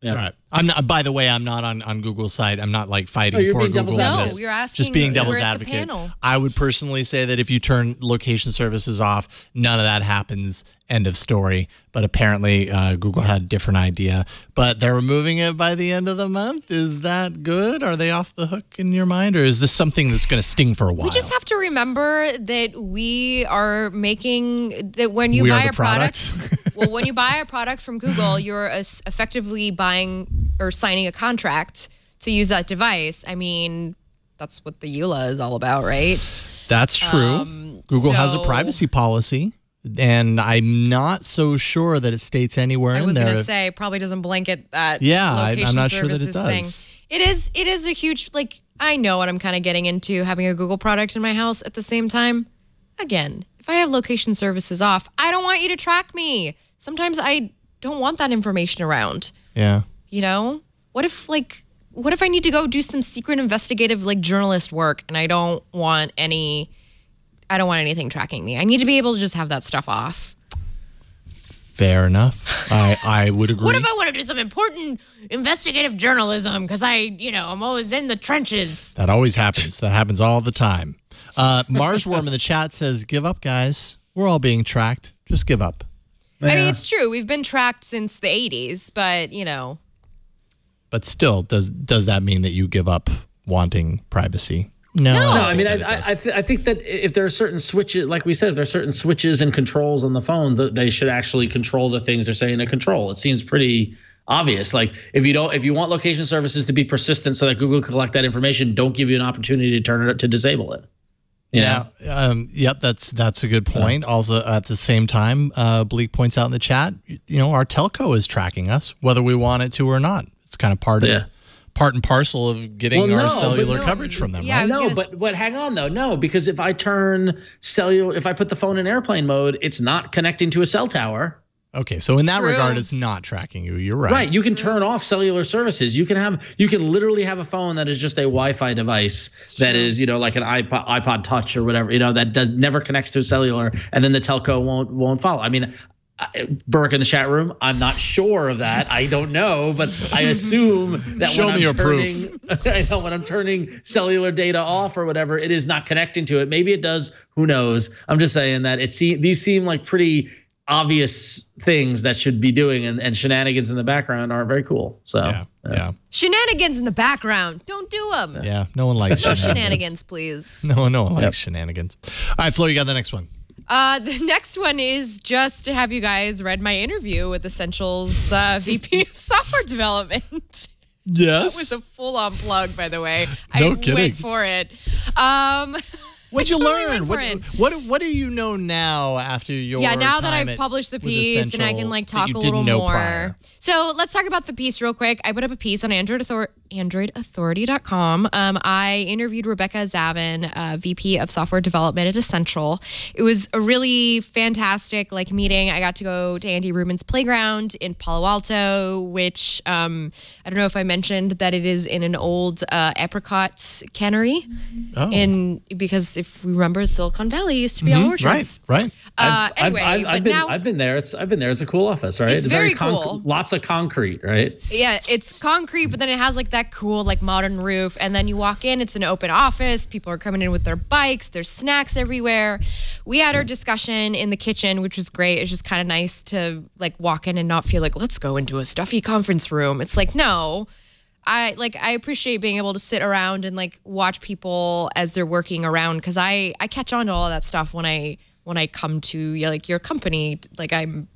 Yeah. All right. I'm not. By the way, I'm not on Google's side. I'm not like fighting for Google. No, you're asking. Just being devil's we're advocate. panel. I would personally say that if you turn location services off, none of that happens. End of story. But apparently, Google had a different idea. But they're removing it by the end of the month. Is that good? Are they off the hook in your mind, or is this something that's going to sting for a while? We just have to remember that we are making that when you We buy are a the product. Well, when you buy a product from Google, you're effectively buying or signing a contract to use that device. I mean, that's what the EULA is all about, right? That's true. Google has a privacy policy, and I'm not so sure that it states anywhere in there. I was going to say, probably doesn't blanket that. Yeah, location I'm not sure that it services thing. does. It is a huge, I know what I'm kind of getting into having a Google product in my house at the same time. Again, if I have location services off, I don't want you to track me. Sometimes I don't want that information around. Yeah. You know? What if I need to go do some secret investigative journalist work and I don't want anything tracking me. I need to be able to just have that stuff off. Fair enough. I would agree. What if I want to do some important investigative journalism because I'm always in the trenches? That always happens. That happens all the time. Marsworm in the chat says, give up, guys. We're all being tracked. Just give up. Yeah. I mean, it's true. We've been tracked since the 80s, but, But still, does that mean that you give up wanting privacy? No. I mean, I think that if there are certain switches, like we said, if there are certain switches and controls on the phone, that they should actually control the things they're saying to control. It seems pretty obvious. Like if you want location services to be persistent so that Google can collect that information, don't give you an opportunity to turn it to disable it. Yeah. Yep. That's a good point. Also, at the same time, Bleak points out in the chat, our telco is tracking us, whether we want it to or not. It's kind of part and parcel of getting our cellular coverage from them. Yeah, right? But hang on though. No, because if I turn if I put the phone in airplane mode, it's not connecting to a cell tower. Okay, so in that regard, it's not tracking you. You're right. Right. You can turn off cellular services. You can literally have a phone that is just a Wi-Fi device that is, like an iPod Touch or whatever, that never connects to cellular, and then the telco won't follow. I mean, Burke in the chat room, I'm not sure of that. I don't know, but I assume that when I'm turning cellular data off or whatever, it is not connecting to it. Maybe it does. Who knows? I'm just saying that these seem like pretty obvious things that should be doing, and shenanigans in the background are very cool. So yeah. Shenanigans in the background, don't do them. Yeah, no one likes shenanigans, please. No one likes shenanigans. All right, Flo, you got the next one. The next one is just to have you guys read my interview with Essential's VP of Software Development. Yes. That was a full-on plug, by the way. No I kidding. went for it. What'd you learn? What do you know now after your now that time I've published the piece Essential and I can talk that you a little didn't know more. prior? So let's talk about the piece real quick. I put up a piece on AndroidAuthority.com. I interviewed Rebecca Zavin, VP of Software Development at Essential. It was a really fantastic meeting. I got to go to Andy Rubin's playground in Palo Alto, which I don't know if I mentioned that it is in an old apricot cannery. Oh. Because if we remember, Silicon Valley used to be on Orchards. Right. Anyway, I've been there. I've been there. It's a cool office, right? It's very cool. Lots of concrete, right? Yeah, it's concrete, but then it has like that cool like modern roof. And then you walk in, it's an open office. People are coming in with their bikes. There's snacks everywhere. We had our discussion in the kitchen, which was great. It's just kind of nice to like walk in and not feel like, let's go into a stuffy conference room. It's like, no. I appreciate being able to sit around and like watch people as they're working around, because I catch on to all of that stuff when I come to like your company. Like I'm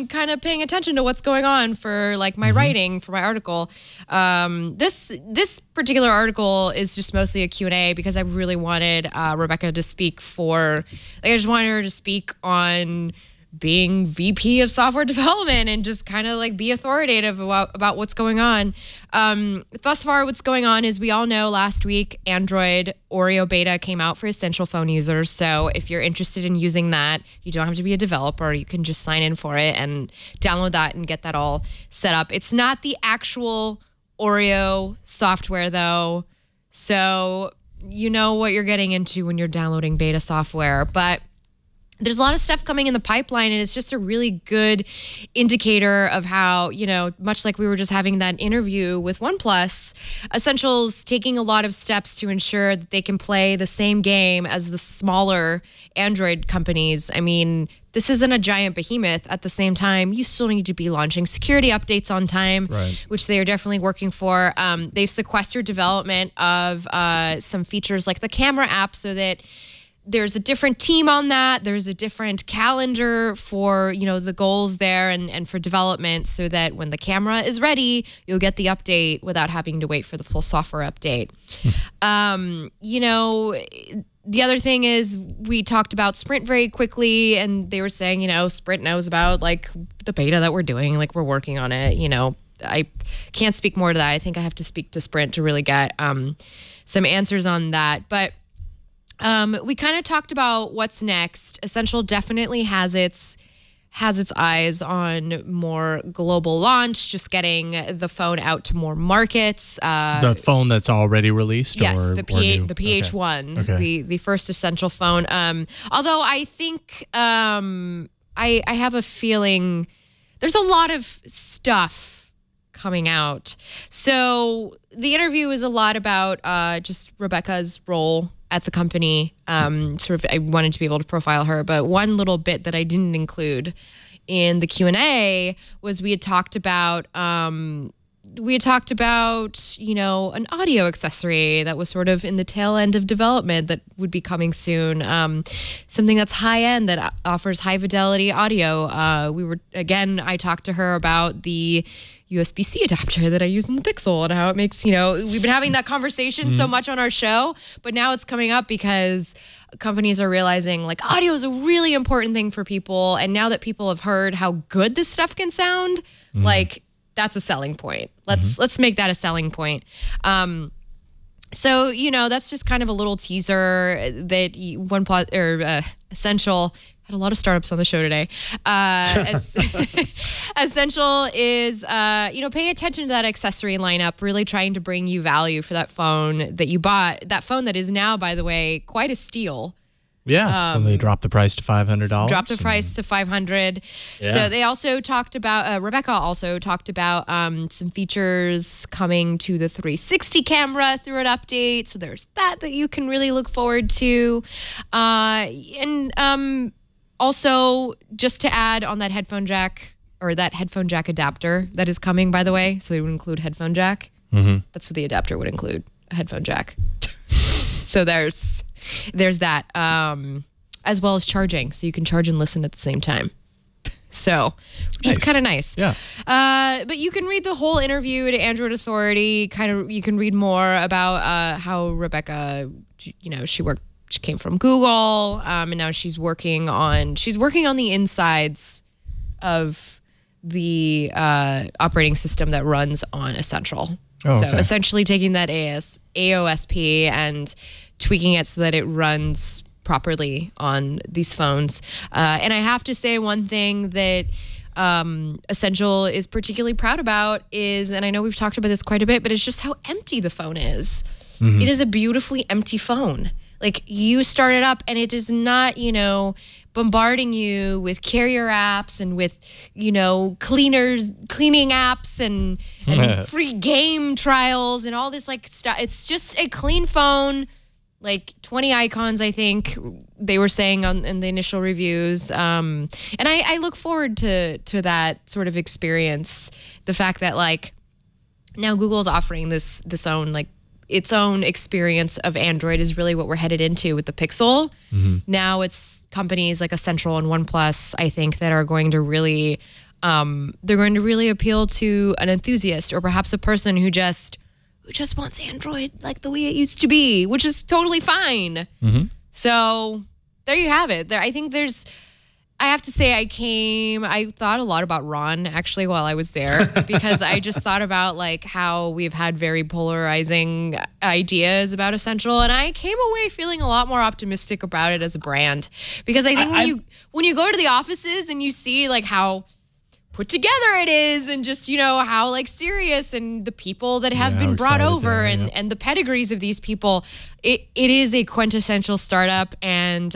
kind of paying attention to what's going on for like my writing for my article. This particular article is just mostly a Q&A because I really wanted Rebecca to speak I just wanted her to speak on being VP of software development and just kind of like be authoritative about what's going on. Thus far, what's going on is we all know last week, Android Oreo beta came out for Essential phone users. So if you're interested in using that, you don't have to be a developer. You can just sign in for it and download that and get that all set up. It's not the actual Oreo software though. So you know what you're getting into when you're downloading beta software, but there's a lot of stuff coming in the pipeline, and it's just a really good indicator of how, much like we were just having that interview with OnePlus, Essential's taking a lot of steps to ensure that they can play the same game as the smaller Android companies. I mean, this isn't a giant behemoth. At the same time, you still need to be launching security updates on time, which they are definitely working for. They've sequestered development of some features like the camera app so that there's a different team on that. There's a different calendar for, the goals there and for development, so that when the camera is ready, you'll get the update without having to wait for the full software update. The other thing is we talked about Sprint very quickly, and they were saying, Sprint knows about like the beta that we're doing, like we're working on it. I can't speak more to that. I think I have to speak to Sprint to really get some answers on that. But we kind of talked about what's next. Essential definitely has its eyes on more global launch, just getting the phone out to more markets. The phone that's already released? Yes, the PH1, okay. the first Essential phone. Although I think I have a feeling there's a lot of stuff coming out. So the interview is a lot about just Rebecca's role at the company. I wanted to be able to profile her, but one little bit that I didn't include in the Q&A was we had talked about an audio accessory that was sort of in the tail end of development that would be coming soon. Something that's high end that offers high fidelity audio. I talked to her about the USB-C adapter that I use in the Pixel and how it makes, we've been having that conversation so much on our show, but now it's coming up because companies are realizing like audio is a really important thing for people. And now that people have heard how good this stuff can sound, like that's a selling point. Let's make that a selling point. So, that's just kind of a little teaser that OnePlus or Essential had a lot of startups on the show today. Essential is, pay attention to that accessory lineup, really trying to bring you value for that phone that you bought. That phone that is now, by the way, quite a steal. Yeah, when they dropped the price to $500. Dropped the price to $500. Yeah. So they also talked about, Rebecca also talked about some features coming to the 360 camera through an update. So there's that you can really look forward to. Also, just to add on that headphone jack adapter that is coming, by the way, so it would include headphone jack. That's what the adapter would include, a headphone jack. So there's that, as well as charging, so you can charge and listen at the same time. So, which is kind of nice. Yeah. But you can read the whole interview at Android Authority. You can read more about how Rebecca, she came from Google, and now she's working on the insides of the operating system that runs on Essential. Oh, okay. So essentially taking that AOSP and tweaking it so that it runs properly on these phones. And I have to say one thing that Essential is particularly proud about is, and I know we've talked about this quite a bit, but it's just how empty the phone is. It is a beautifully empty phone. like you start it up and it is not, you know, bombarding you with carrier apps and with, you know, cleaning apps and free game trials and all this like stuff. It's just a clean phone, like 20 icons, I think they were saying in the initial reviews. And I look forward to that sort of experience. The fact that like now Google's offering this own like its own experience of Android is really what we're headed into with the Pixel. Now it's companies like Essential and OnePlus, I think, that are going to really, they're going to really appeal to an enthusiast or perhaps a person who just wants Android like the way it used to be, which is totally fine. So there you have it. I think I have to say I thought a lot about Ron actually while I was there because I just thought about like how we've had very polarizing ideas about Essential, and I came away feeling a lot more optimistic about it as a brand because I think when you go to the offices and you see like how put together it is and just, you know, how like serious and the people that have been brought over and the pedigrees of these people, it is a quintessential startup, and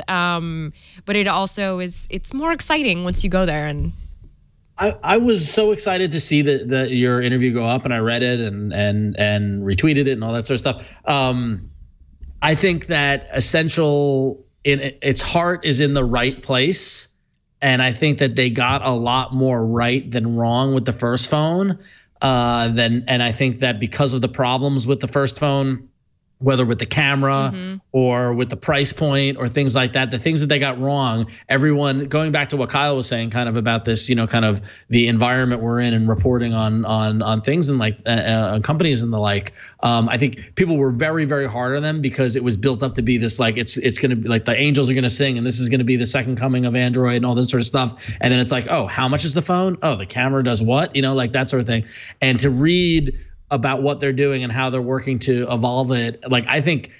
but it also it's more exciting once you go there. And I was so excited to see that your interview go up, and I read it and retweeted it and all that sort of stuff. I think that Essential in its heart is in the right place. And I think that they got a lot more right than wrong with the first phone. And I think that because of the problems with the first phone, whether with the camera or with the price point or things like that, the things that they got wrong, everyone, going back to what Kyle was saying kind of about this, you know, kind of the environment we're in and reporting on things and like on companies and the like, I think people were very, very hard on them because it was built up to be this, like, it's going to be like the angels are going to sing and this is going to be the second coming of Android and all this sort of stuff. And then it's like, oh, how much is the phone? Oh, the camera does what? You know, like that sort of thing. And to read about what they're doing and how they're working to evolve it, like I think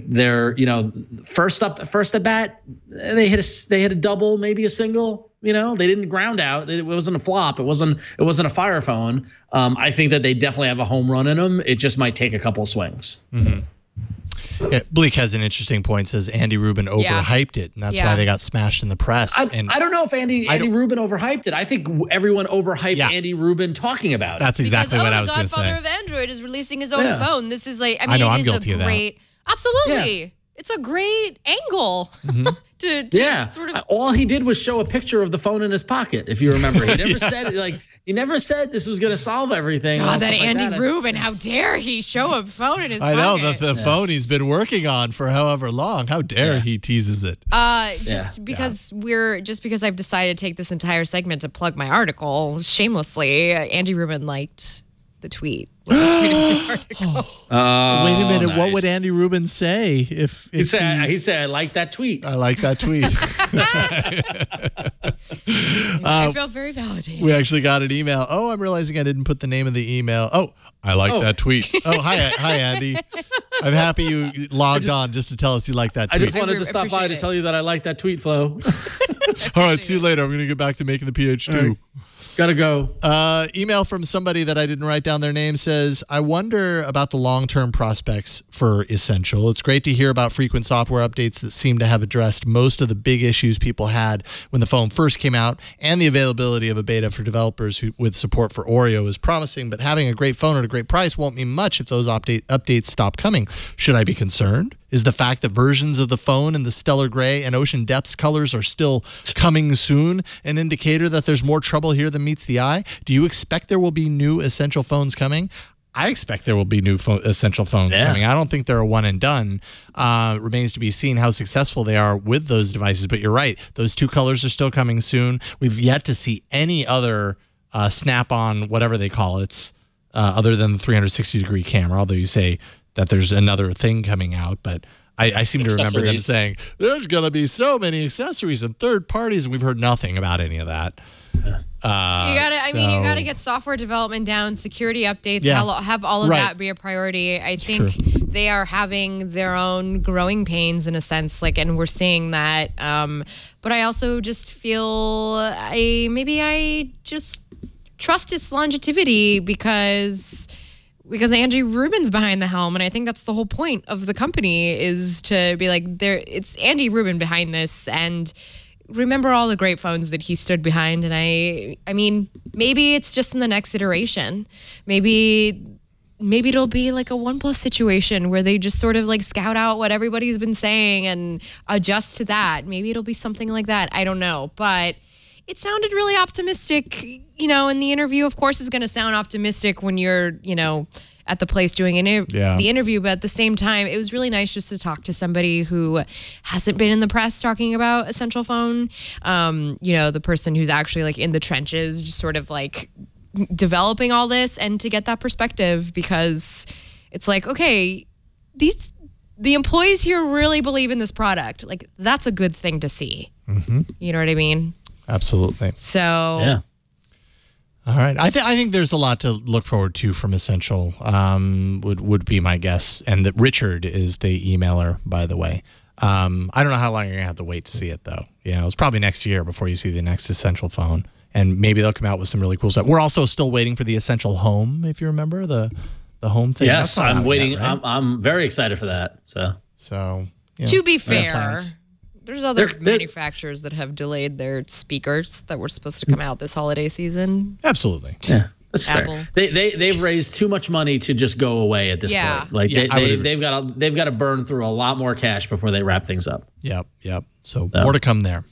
they're, you know, first at bat, they hit a double, maybe a single. You know, they didn't ground out. It wasn't a flop. It wasn't a fire phone. I think that they definitely have a home run in them. It just might take a couple swings. Yeah, Bleak has an interesting point. Says Andy Rubin overhyped it, and that's why they got smashed in the press. I don't know if Andy Rubin overhyped it. I think everyone overhyped Andy Rubin talking about it. That's exactly what I was going to say. The Godfather of Android is releasing his own phone. This is like, I know it I'm is guilty a of that. great, absolutely. It's a great angle to sort of. All he did was show a picture of the phone in his pocket. If you remember, he never said like. He never said this was going to solve everything. God, that Andy Rubin, how dare he show a phone in his pocket? I know, the phone he's been working on for however long. How dare he teases it? Because I've decided to take this entire segment to plug my article shamelessly, Andy Rubin liked the tweet. Wait a minute. Nice. What would Andy Rubin say if he said, I like that tweet. I like that tweet. I felt very validated. We actually got an email. Oh, I'm realizing I didn't put the name of the email. Oh, I like that tweet. Oh, hi Andy. I'm happy you logged on just to tell us you like that tweet. I just wanted to stop by to tell you that I like that tweet, Flo. All right, see you later. I'm going to get back to making the PH2. Right. Gotta go. Email from somebody that I didn't write down their name says, I wonder about the long-term prospects for Essential. It's great to hear about frequent software updates that seem to have addressed most of the big issues people had when the phone first came out, and the availability of a beta for developers with support for Oreo is promising, but having a great phone at a great price won't mean much if those updates stop coming. Should I be concerned? Is the fact that versions of the phone in the stellar gray and ocean depths colors are still coming soon an indicator that there's more trouble here than meets the eye? Do you expect there will be new Essential phones coming? I expect there will be new Essential phones coming. I don't think they're a one and done. Remains to be seen how successful they are with those devices. But you're right. Those two colors are still coming soon. We've yet to see any other snap-on, whatever they call it, other than the 360-degree camera, although you say that there's another thing coming out, but I seem to remember them saying there's going to be so many accessories and third parties, and we've heard nothing about any of that. You gotta get software development down, security updates, have all of that be a priority. I think they are having their own growing pains in a sense, like, and we're seeing that. But I also just feel I just trust its longevity because because Angie Rubin's behind the helm, and I think that's the whole point of the company is to be like, it's Andy Rubin behind this, and remember all the great phones that he stood behind. And I mean, maybe it's just in the next iteration. Maybe it'll be like a OnePlus situation where they just sort of like scout out what everybody's been saying and adjust to that. Maybe it'll be something like that. I don't know, but it sounded really optimistic, you know, in the interview. Of course, it's going to sound optimistic when you're, you know, at the place doing the interview. But at the same time, it was really nice just to talk to somebody who hasn't been in the press talking about Essential Phone. You know, the person who's actually like in the trenches, just sort of like developing all this, and to get that perspective, because it's like, okay, the employees here really believe in this product. Like, that's a good thing to see. You know what I mean? Absolutely. So, yeah. All right. I think there's a lot to look forward to from Essential, would be my guess. And that Richard is the emailer, by the way. I don't know how long you're going to have to wait to see it, though. You know, it's probably next year before you see the next Essential Phone. And maybe they'll come out with some really cool stuff. We're also still waiting for the Essential Home, if you remember, the home thing. Yes, I'm waiting. Yet, right? I'm very excited for that. So you know, to be fair, there's other manufacturers that have delayed their speakers that were supposed to come out this holiday season. Absolutely. Yeah. That's Apple. fair. They've raised too much money to just go away at this point. Like they've got to burn through a lot more cash before they wrap things up. Yep. So more to come there.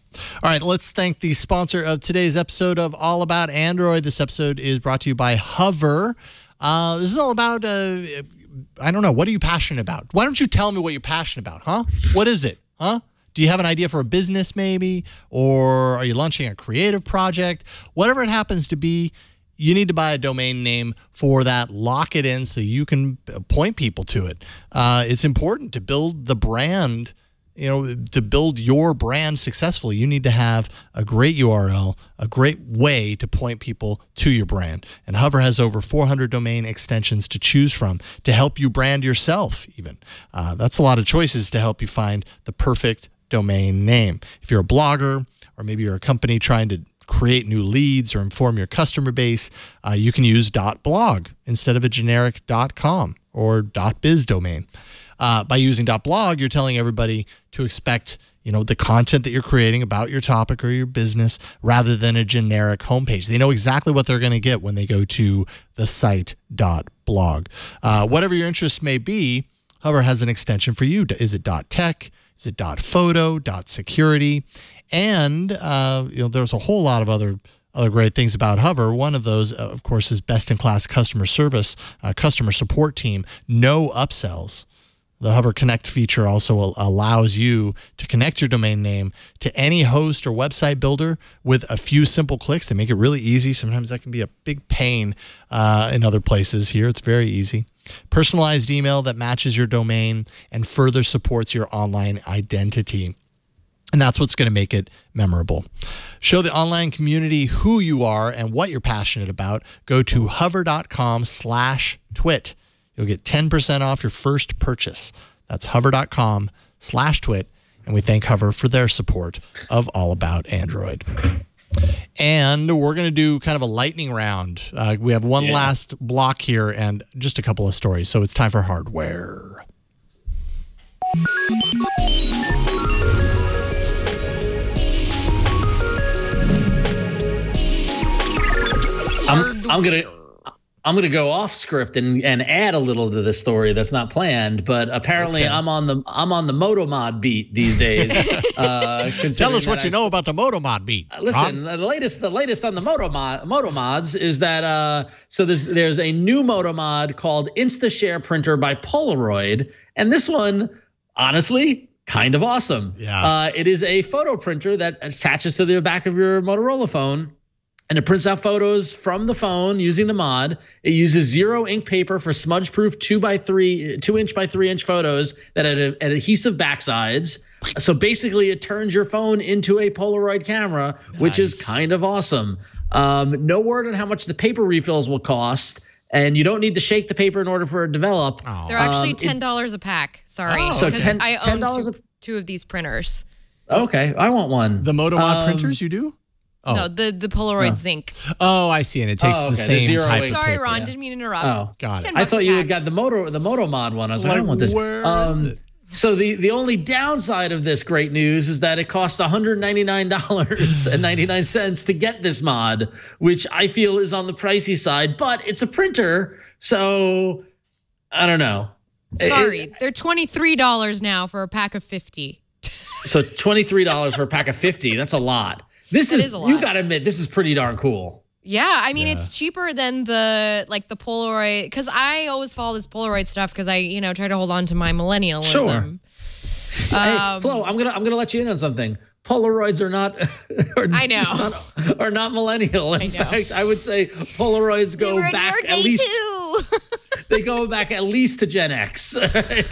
All right, let's thank the sponsor of today's episode of All About Android. This episode is brought to you by Hover. This is all about I don't know, what are you passionate about? Why don't you tell me what you're passionate about, huh? What is it, huh? Do you have an idea for a business maybe? Or are you launching a creative project? Whatever it happens to be, you need to buy a domain name for that. Lock it in so you can point people to it. It's important to build the brand. You know, to build your brand successfully, you need to have a great URL, a great way to point people to your brand. And Hover has over 400 domain extensions to choose from to help you brand yourself even. That's a lot of choices to help you find the perfect domain name. If you're a blogger, or maybe you're a company trying to create new leads or inform your customer base, you can use .blog instead of a generic .com or .biz domain. By using .blog, you're telling everybody to expect, you know, the content that you're creating about your topic or your business rather than a generic homepage. They know exactly what they're going to get when they go to the site .blog. Whatever your interest may be, Hover has an extension for you. Is it .tech? Is it .photo? .security? And you know, there's a whole lot of other great things about Hover. One of those, of course, is best-in-class customer service, customer support team, no upsells. The Hover Connect feature also allows you to connect your domain name to any host or website builder with a few simple clicks. They make it really easy. Sometimes that can be a big pain in other places. Here, it's very easy. Personalized email that matches your domain and further supports your online identity. And that's what's going to make it memorable. Show the online community who you are and what you're passionate about. Go to hover.com/twit. You'll get 10% off your first purchase. That's hover.com/twit. And we thank Hover for their support of All About Android. And we're going to do kind of a lightning round. We have one last block here and just a couple of stories. So it's time for hardware. I'm gonna go off script and add a little to this story that's not planned, but apparently I'm on the Moto Mod beat these days. Tell us what you know about the Moto Mod beat. Listen, the latest on the Moto Mods is that so there's a new Moto Mod called InstaShare Printer by Polaroid, and this one, honestly, kind of awesome. Yeah. It is a photo printer that attaches to the back of your Motorola phone. And it prints out photos from the phone using the mod. It uses zero ink paper for smudge-proof 2-inch by 3-inch photos that have adhesive backsides. So basically, it turns your phone into a Polaroid camera, which is kind of awesome. No word on how much the paper refills will cost, and you don't need to shake the paper in order for it to develop. They're actually $10 a pack. Sorry, so I own two of these printers. Okay, I want one. The Moto Mod printers, you do? No, the Polaroid Zinc. Oh, I see. And it takes the same zero type ink. of Sorry, paper. Ron, didn't mean to interrupt. Oh, Got it. I thought you $10 had got the Moto Mod one. I was like, I don't want this. Where is it? So the only downside of this great news is that it costs $199.99 to get this mod, which I feel is on the pricey side, but it's a printer, so I don't know. Sorry, they're $23 now for a pack of 50. So $23 for a pack of 50, that's a lot. This is a lot. You got to admit, this is pretty darn cool. Yeah, I mean it's cheaper than the Polaroid, because I always follow this Polaroid stuff because I try to hold on to my millennialism. Sure. Hey, Flo, I'm gonna let you in on something. Polaroids are not. I know. Are not millennial. In fact, I would say Polaroids go back at least. They go back at least to Gen X, if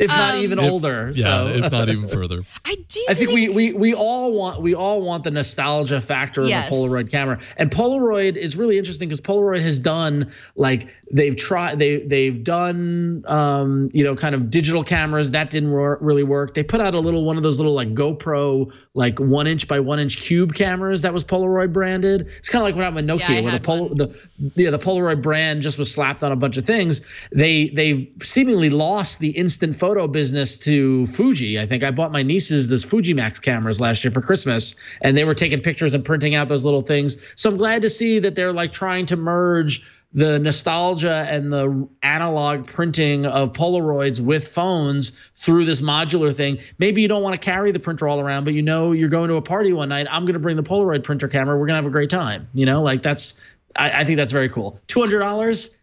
not even older. Yeah, if not even further. I think we all want the nostalgia factor of a Polaroid camera, and Polaroid is really interesting because Polaroid has done they've done kind of digital cameras that didn't really work. They put out one of those little GoPro 1 inch by 1 inch cube cameras that was Polaroid branded. It's kind of like what happened with Nokia, where the Polaroid brand just was slapped on a bunch of things. They've seemingly lost the instant photo business to Fuji. I think I bought my nieces those Fujimax cameras last year for Christmas, and they were taking pictures and printing out those little things. So I'm glad to see that they're trying to merge the nostalgia and the analog printing of Polaroids with phones through this modular thing. Maybe you don't want to carry the printer all around, but you're going to a party one night. I'm going to bring the Polaroid printer camera. We're going to have a great time. I think that's very cool. $200,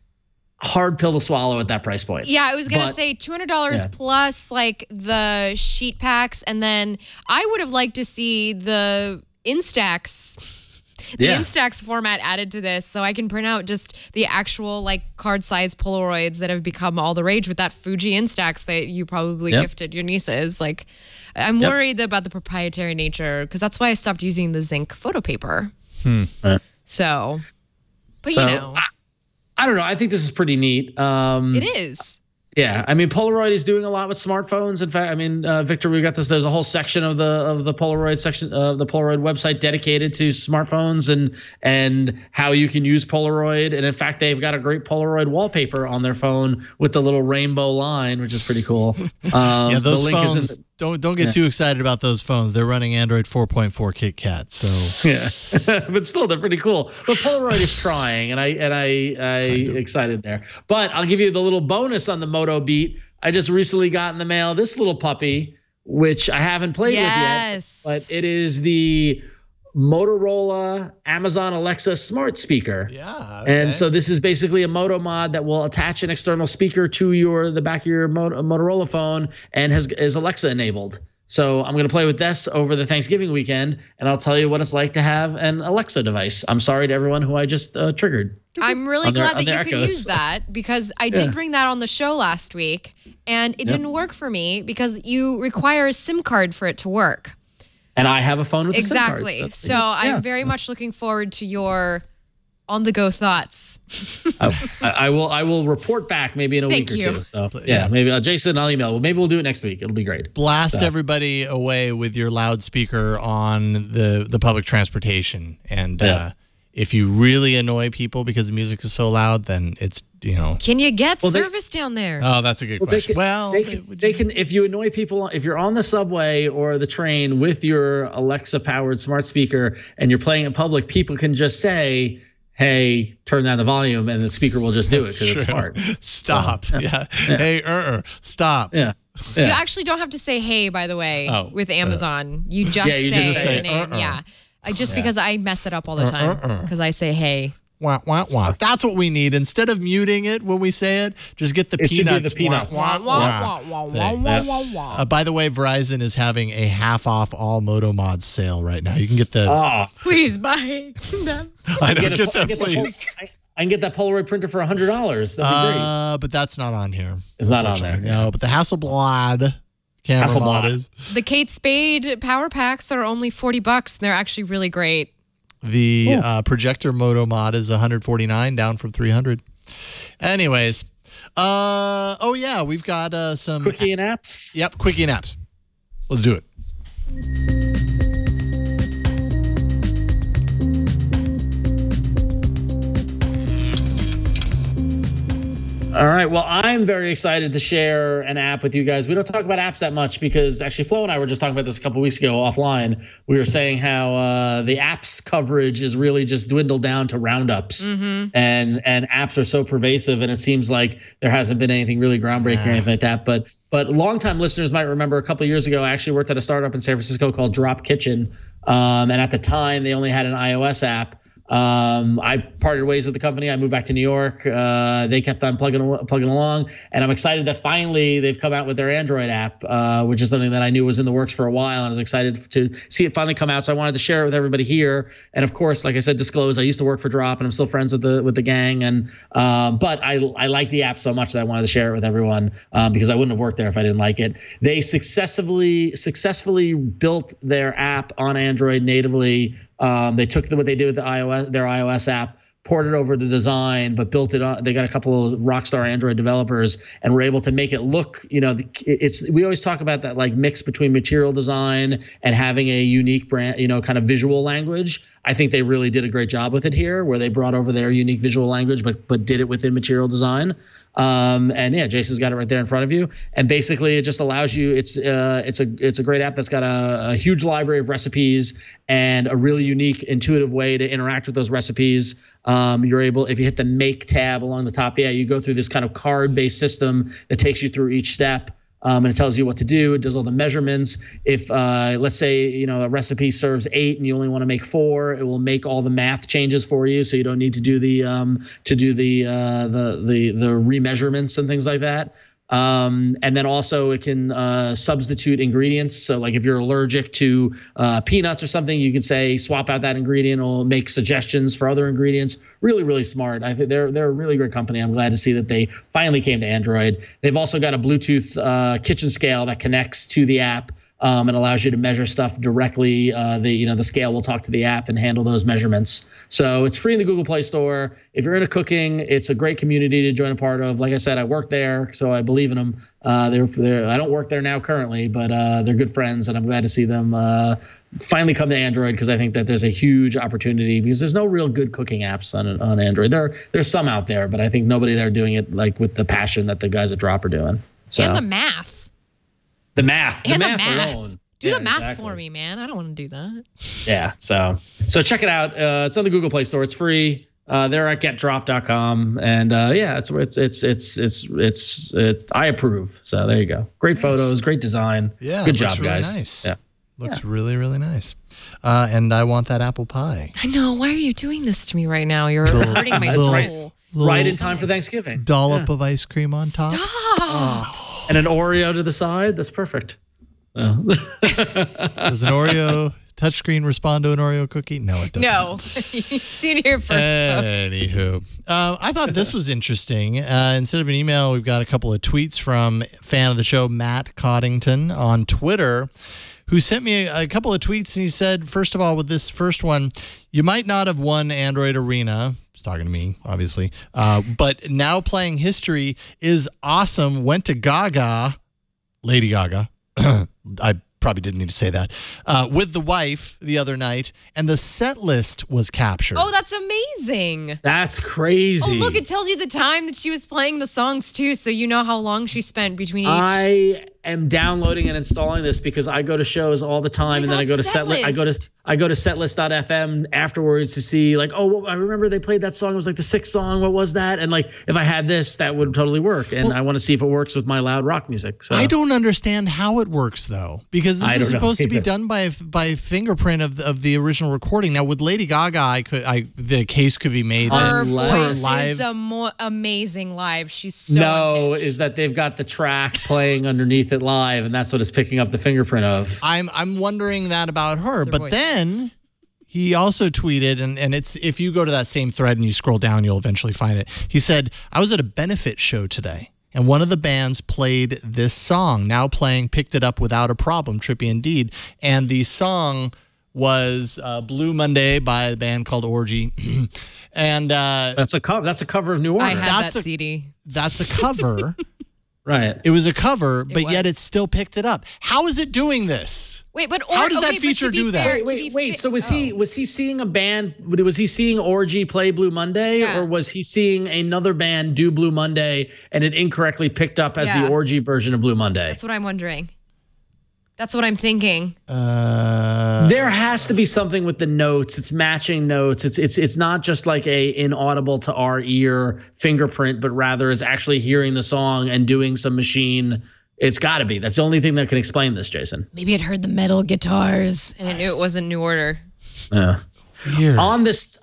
hard pill to swallow at that price point. Yeah, I was going to say $200 plus the sheet packs. And then I would have liked to see the Instax. Instax format added to this, so I can print out just the actual card-sized Polaroids that have become all the rage with that Fuji Instax that you probably gifted your nieces. I'm worried about the proprietary nature, because that's why I stopped using the zinc photo paper. So, but I don't know. I think this is pretty neat. It is. Yeah, I mean, Polaroid is doing a lot with smartphones. In fact, I mean, Victor, we got this. There's a whole section of the Polaroid section of the Polaroid website dedicated to smartphones and how you can use Polaroid. And in fact, they've got a great Polaroid wallpaper on their phone with the little rainbow line, which is pretty cool. Those phones. Don't get too excited about those phones. They're running Android 4.4 KitKat, so but still they're pretty cool. But Polaroid is trying, and I excited there. But I'll give you the little bonus on the Moto Beat. I just recently got in the mail this little puppy, which I haven't played with yet, but it is the Motorola Amazon Alexa smart speaker. Yeah. Okay. And so this is basically a Moto Mod that will attach an external speaker to the back of your Motorola phone and is Alexa enabled. So I'm going to play with this over the Thanksgiving weekend, and I'll tell you what it's like to have an Alexa device. I'm sorry to everyone who I just triggered. I'm really glad that you can use that, because I did bring that on the show last week, and it didn't work for me because you require a SIM card for it to work. And I have a phone with exactly. a SIM card. So I'm very much looking forward to your on-the-go thoughts. I will report back maybe in a week or two. So, maybe Jason, I'll email. Well, maybe we'll do it next week. It'll be great. Blast everybody away with your loudspeaker on the public transportation. And if you really annoy people because the music is so loud, then it's Can you get service down there? Oh, that's a good question. They can if you annoy people, if you're on the subway or the train with your Alexa powered smart speaker and you're playing in public, people can just say, "Hey, turn down the volume," and the speaker will just do it because it's smart. Stop. So, Hey, stop. You actually don't have to say "hey," by the way, with Amazon. You just say the name. Because I mess it up all the time because I say "hey." Wah, wah, wah. That's what we need. Instead of muting it when we say it, just get the peanuts. Wah, wah, wah, wah, wah, wah, wah. By the way, Verizon is having a half off all Moto Mod sale right now. You can get the. Please buy them. I know. Get that, please. I can get that Polaroid printer for $100. That'd be great. But that's not on here. It's not on there. No, but the Hasselblad camera mod is. The Kate Spade power packs are only $40. They're actually really great. The projector Moto Mod is $149, down from $300. Anyways, we've got some Quickie and apps. Yep, Quickie and apps. Let's do it. All right. Well, I'm very excited to share an app with you guys. We don't talk about apps that much because actually Flo and I were just talking about this a couple weeks ago offline. We were saying how the apps coverage is really just dwindled down to roundups, and apps are so pervasive, and it seems like there hasn't been anything really groundbreaking or anything like that. But longtime listeners might remember a couple of years ago, I actually worked at a startup in San Francisco called Drop Kitchen, and at the time they only had an iOS app. I parted ways with the company. I moved back to New York. They kept on plugging along, and I'm excited that finally they've come out with their Android app, which is something that I knew was in the works for a while, and I was excited to see it finally come out. So I wanted to share it with everybody here, and of course, like I said, disclose I used to work for Drop, and I'm still friends with the gang. And but I like the app so much that I wanted to share it with everyone because I wouldn't have worked there if I didn't like it. They successfully built their app on Android natively. They took what they did with their iOS app, ported over the design, but built it on. They got a couple of rockstar Android developers and were able to make it look. We always talk about that like mix between material design and having a unique brand, kind of visual language. I think they really did a great job with it here, where they brought over their unique visual language, but did it within material design. And yeah, Jason's got it right there in front of you. And basically, it just allows you. It's a great app that's got a huge library of recipes and a really unique, intuitive way to interact with those recipes. You're able, if you hit the Make tab along the top, you go through this kind of card-based system that takes you through each step. And it tells you what to do. It does all the measurements. If let's say a recipe serves 8 and you only want to make 4, it will make all the math changes for you, so you don't need to do the remeasurements and things like that. And then also it can substitute ingredients. So like if you're allergic to peanuts or something, you can say swap out that ingredient. It'll make suggestions for other ingredients. Really, really smart. I think they're a really great company. I'm glad to see that they finally came to Android. They've also got a Bluetooth kitchen scale that connects to the app. And allows you to measure stuff directly. The scale will talk to the app and handle those measurements. So it's free in the Google Play Store. If you're into cooking, it's a great community to join a part of. Like I said, I work there, so I believe in them. I don't work there now currently, but they're good friends, and I'm glad to see them finally come to Android, because I think that there's a huge opportunity, because there's no real good cooking apps on Android. There's some out there, but I think nobody there doing it like with the passion that the guys at Drop are doing. So. And the math. The math alone. Do the math for me, man. I don't want to do that. Yeah. So check it out. It's on the Google Play Store. It's free. They're at getdrop.com, and it's I approve. So there you go. Great photos, great design. Yeah. Good job, really guys. Nice. Yeah. Looks really, really nice. And I want that apple pie. I know. Why are you doing this to me right now? You're hurting my soul. Right in time for Thanksgiving. Dollop of ice cream on top. Stop. And an Oreo to the side. That's perfect. Oh. Does an Oreo touchscreen respond to an Oreo cookie? No, it doesn't. No. You've seen it here first, folks. Anywho, I thought this was interesting. Instead of an email, we've got a couple of tweets from fan of the show, Matt Coddington, on Twitter, who sent me a couple of tweets, and he said, first of all, with this first one, you might not have won Android Arena. He's talking to me, obviously. But now playing history is awesome. Went to Gaga, Lady Gaga. I probably didn't need to say that, with the wife the other night, and the set list was captured. Oh, that's amazing. That's crazy. Oh, look, it tells you the time that she was playing the songs, too, so you know how long she spent between each. I am downloading and installing this because I go to shows all the time, and then I go to setlist. I go to setlist.fm afterwards to see, like, I remember they played that song. It was like the 6th song. What was that? And like, if I had this, that would totally work. And I want to see if it works with my loud rock music. So I don't understand how it works, though, because this is supposed to be done by fingerprint of the original recording. Now with Lady Gaga, the case could be made her that voice live is amazing live. She's so is that they've got the track playing underneath it live, and that's what it's picking up the fingerprint of. I'm wondering that about her, but voice. then he also tweeted, and it's, if you go to that same thread and you scroll down, you'll eventually find it. He said, I was at a benefit show today, and one of the bands played this song, now playing Picked It Up Without a Problem, trippy indeed. And the song was Blue Monday by a band called Orgy. And that's a cover of New Order. I had that CD. That's a cover. Right. It was a cover, but yet was. it still picked it up. How is it doing this? Wait, but How does that feature do that? Wait. So was he seeing a band? Was he seeing Orgy play Blue Monday, Yeah. or was he seeing another band do Blue Monday and it incorrectly picked up as the Orgy version of Blue Monday? That's what I'm wondering. That's what I'm thinking. There has to be something with the notes. It's matching notes. It's not just like a inaudible to our ear fingerprint, but rather it's actually hearing the song and doing some machine. It's got to be. That's the only thing that can explain this, Jason. Maybe it heard the metal guitars and it knew it wasn't New Order. Yeah. Weird. On this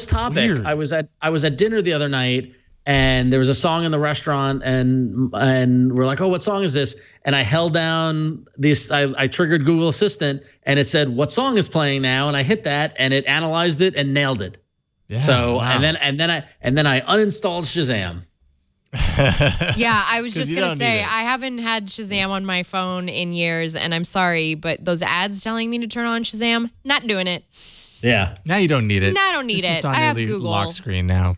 topic, Weird. I was at dinner the other night, and there was a song in the restaurant, and we're like, oh, what song is this? And I held down this. I triggered Google Assistant, and it said, what song is playing now? And I hit that, and it analyzed it and nailed it. Yeah, So wow. and then I uninstalled Shazam. Yeah, I was just you going to don't say, need it. I haven't had Shazam on my phone in years, and I'm sorry, but those ads telling me to turn on Shazam, not doing it. Yeah. Now you don't need it. No, I don't need It's just it. on I your have Google. lock screen now.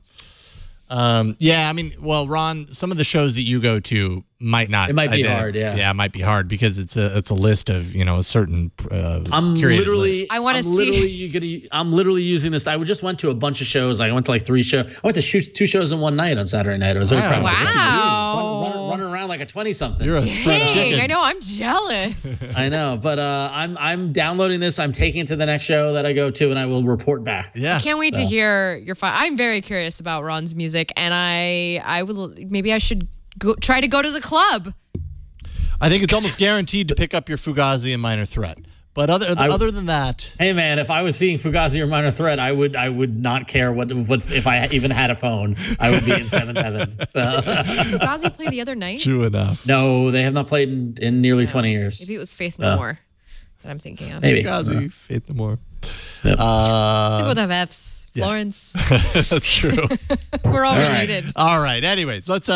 Yeah, I mean, well, Ron, some of the shows that you go to might not. It might be hard, yeah. Yeah, it might be hard because it's a list of a certain. I'm curated literally. list. I wanna I'm literally using this. I just went to a bunch of shows. I went to like 3 shows. I went to shoot 2 shows in one night on Saturday night. I was very proud of myself. Wow. Running around like a 20-something. You're a spread Dang, chicken. I know, I'm jealous. I know, but I'm downloading this. I'm taking it to the next show that I go to, and I will report back. Yeah. Can't wait to hear your fun. I'm very curious about Ron's music, and I will, maybe I should try to go to the club. I think it's almost guaranteed to pick up your Fugazi and Minor Threat. But other than that, Hey man, if I was seeing Fugazi or Minor Threat, I would not care what if I even had a phone. I would be in 7th heaven. Fugazi played the other night. true enough. No, they have not played in nearly 20 years. Maybe it was Faith No More that I'm thinking of. Maybe. Fugazi, Faith No More. Yep. They both have F's. yeah. Florence. That's true. We're all related. All right. Anyways, let's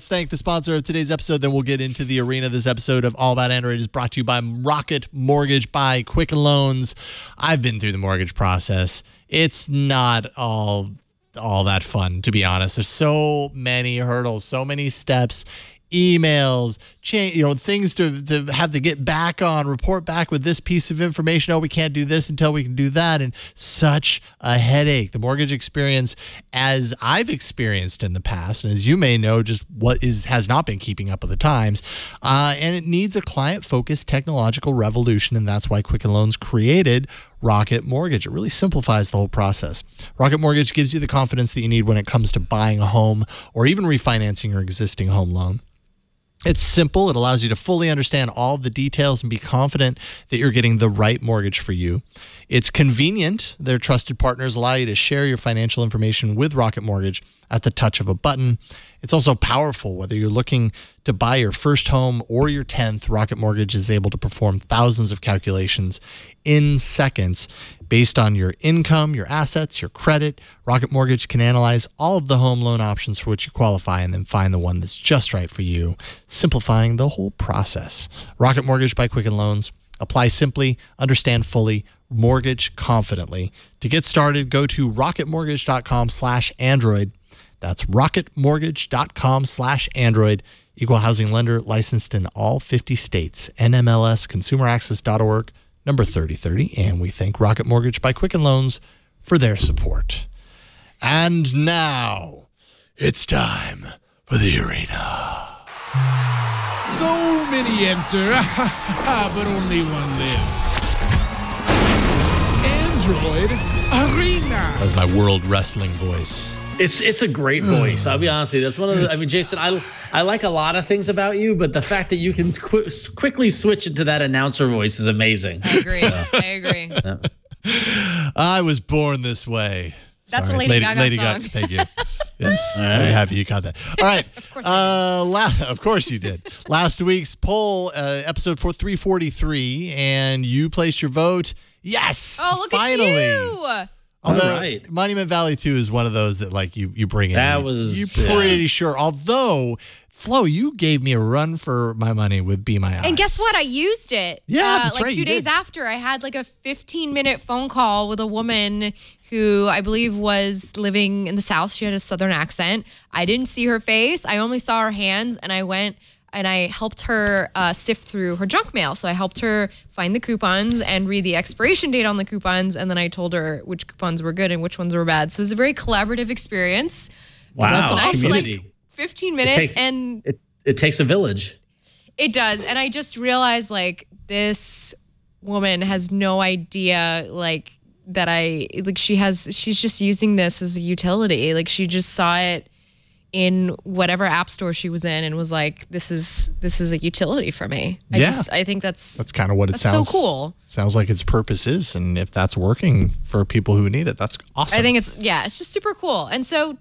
thank the sponsor of today's episode. Then we'll get into the arena. This episode of All About Android is brought to you by Rocket Mortgage by Quicken Loans. I've been through the mortgage process. It's not all that fun, to be honest. There's so many hurdles, so many steps, emails, things to have to get back on, report back with this piece of information. Oh, we can't do this until we can do that. And such a headache. The mortgage experience, as I've experienced in the past, and as you may know, just has not been keeping up with the times. And it needs a client-focused technological revolution. And that's why Quicken Loans created Rocket Mortgage. It really simplifies the whole process. Rocket Mortgage gives you the confidence that you need when it comes to buying a home or even refinancing your existing home loan. It's simple. It allows you to fully understand all the details and be confident that you're getting the right mortgage for you. It's convenient. Their trusted partners allow you to share your financial information with Rocket Mortgage at the touch of a button. It's also powerful. Whether you're looking to buy your first home or your 10th, Rocket Mortgage is able to perform thousands of calculations in seconds based on your income, your assets, your credit. Rocket Mortgage can analyze all of the home loan options for which you qualify and then find the one that's just right for you, simplifying the whole process. Rocket Mortgage by Quicken Loans. Apply simply, understand fully, mortgage confidently. To get started, go to rocketmortgage.com/Android. That's rocketmortgage.com/Android. Equal housing lender, licensed in all 50 states. NMLS consumeraccess.org, number 3030. And we thank Rocket Mortgage by Quicken Loans for their support. And now, it's time for the arena. So many enter, but only one lives. Android Arena. That's my World Wrestling voice. It's a great voice. I'll be honest with you. That's one of the. I mean, Jason, I like a lot of things about you, but the fact that you can quickly switch into that announcer voice is amazing. I agree. I agree. I was born this way. That's Sorry. a Lady Gaga song. Thank you. Yes, All right. I'm happy you caught that. All right. Of course I Of course you did. Last week's poll, episode 343, and you placed your vote. Yes. Oh, look finally. at you. Although All right. Monument Valley 2 is one of those that like you bring in. That was- You're pretty sure. Although, Flo, you gave me a run for my money with Be My Eyes. And guess what? I used it. Yeah, that's like right, 2 you days did. after, I had like a 15-minute phone call with a woman who I believe was living in the South. She had a Southern accent. I didn't see her face. I only saw her hands, and I went and I helped her sift through her junk mail. So I helped her find the coupons and read the expiration date on the coupons, and then I told her which coupons were good and which ones were bad. So it was a very collaborative experience. Wow, That's nice, community. like 15 minutes, It takes a village. It does, and I just realized like this woman has no idea like that she's just using this as a utility. Like she just saw it in whatever app store she was in and was like, this is a utility for me. I think that's kind of what it sounds so cool. Sounds like its purpose is, and if that's working for people who need it, that's awesome. I think it's just super cool. And so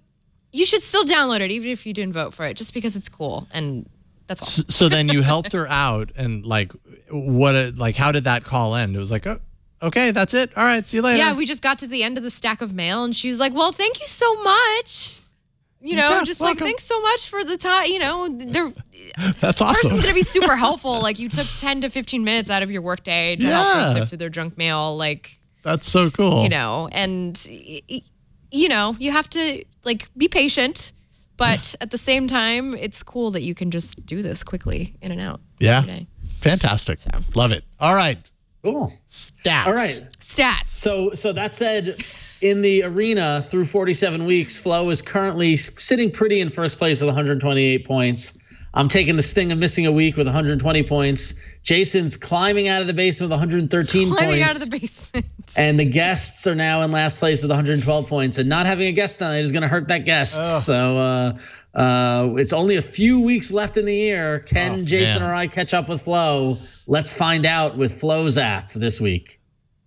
you should still download it even if you didn't vote for it, just because it's cool, and that's all. So then you helped her out, and like how did that call end? It was like, oh, okay, that's it. All right, see you later. Yeah, we just got to the end of the stack of mail, and she was like, well, thank you so much. You know, Yeah, just welcome. like, thanks so much for the time. You know, That's awesome. person's going to be super helpful. Like, you took 10 to 15 minutes out of your workday to help them sift through their junk mail. Like, that's so cool. You know, and, you know, you have to, like, be patient. But at the same time, it's cool that you can just do this quickly in and out. Yeah. Every day. Fantastic. Love it. All right. Cool. Stats. All right. Stats. So that said, in the arena through 47 weeks, Flo is currently sitting pretty in first place with 128 points. I'm taking the sting of missing a week with 120 points. Jason's climbing out of the basement with 113 points. Climbing out of the basement. And the guests are now in last place with 112 points. And not having a guest tonight is going to hurt that guest. So it's only a few weeks left in the year. Can Jason or I catch up with Flo? Let's find out with Flo's app for this week.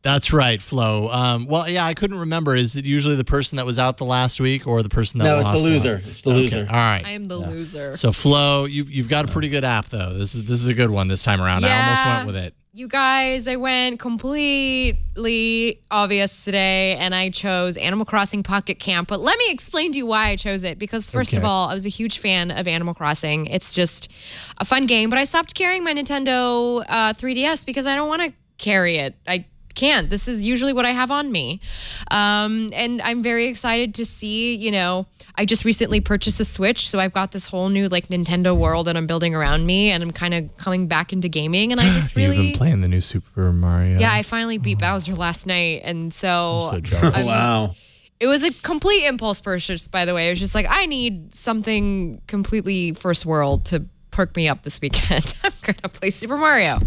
That's right, Flo. Well, yeah, I couldn't remember. Is it usually the person that was out the last week or the person that lost? No, it's the loser. It's the loser. All right. I am the loser. So, Flo, you've got a pretty good app, though. This is a good one this time around. I almost went with it. You guys, I went completely obvious today, and I chose Animal Crossing Pocket Camp. But let me explain to you why I chose it. Because first of all, I was a huge fan of Animal Crossing. It's just a fun game. But I stopped carrying my Nintendo 3DS because I don't want to carry it. I can't. This is usually what I have on me. And I'm very excited to see, you know, I just recently purchased a Switch, so I've got this whole new like Nintendo world that I'm building around me, and I'm kind of coming back into gaming, and I just really... You've been playing the new Super Mario. Yeah, I finally beat Bowser last night, and so... I'm so jealous. Wow. It was a complete impulse purchase, by the way. It was just like, I need something completely first world to perk me up this weekend. I'm going to play Super Mario.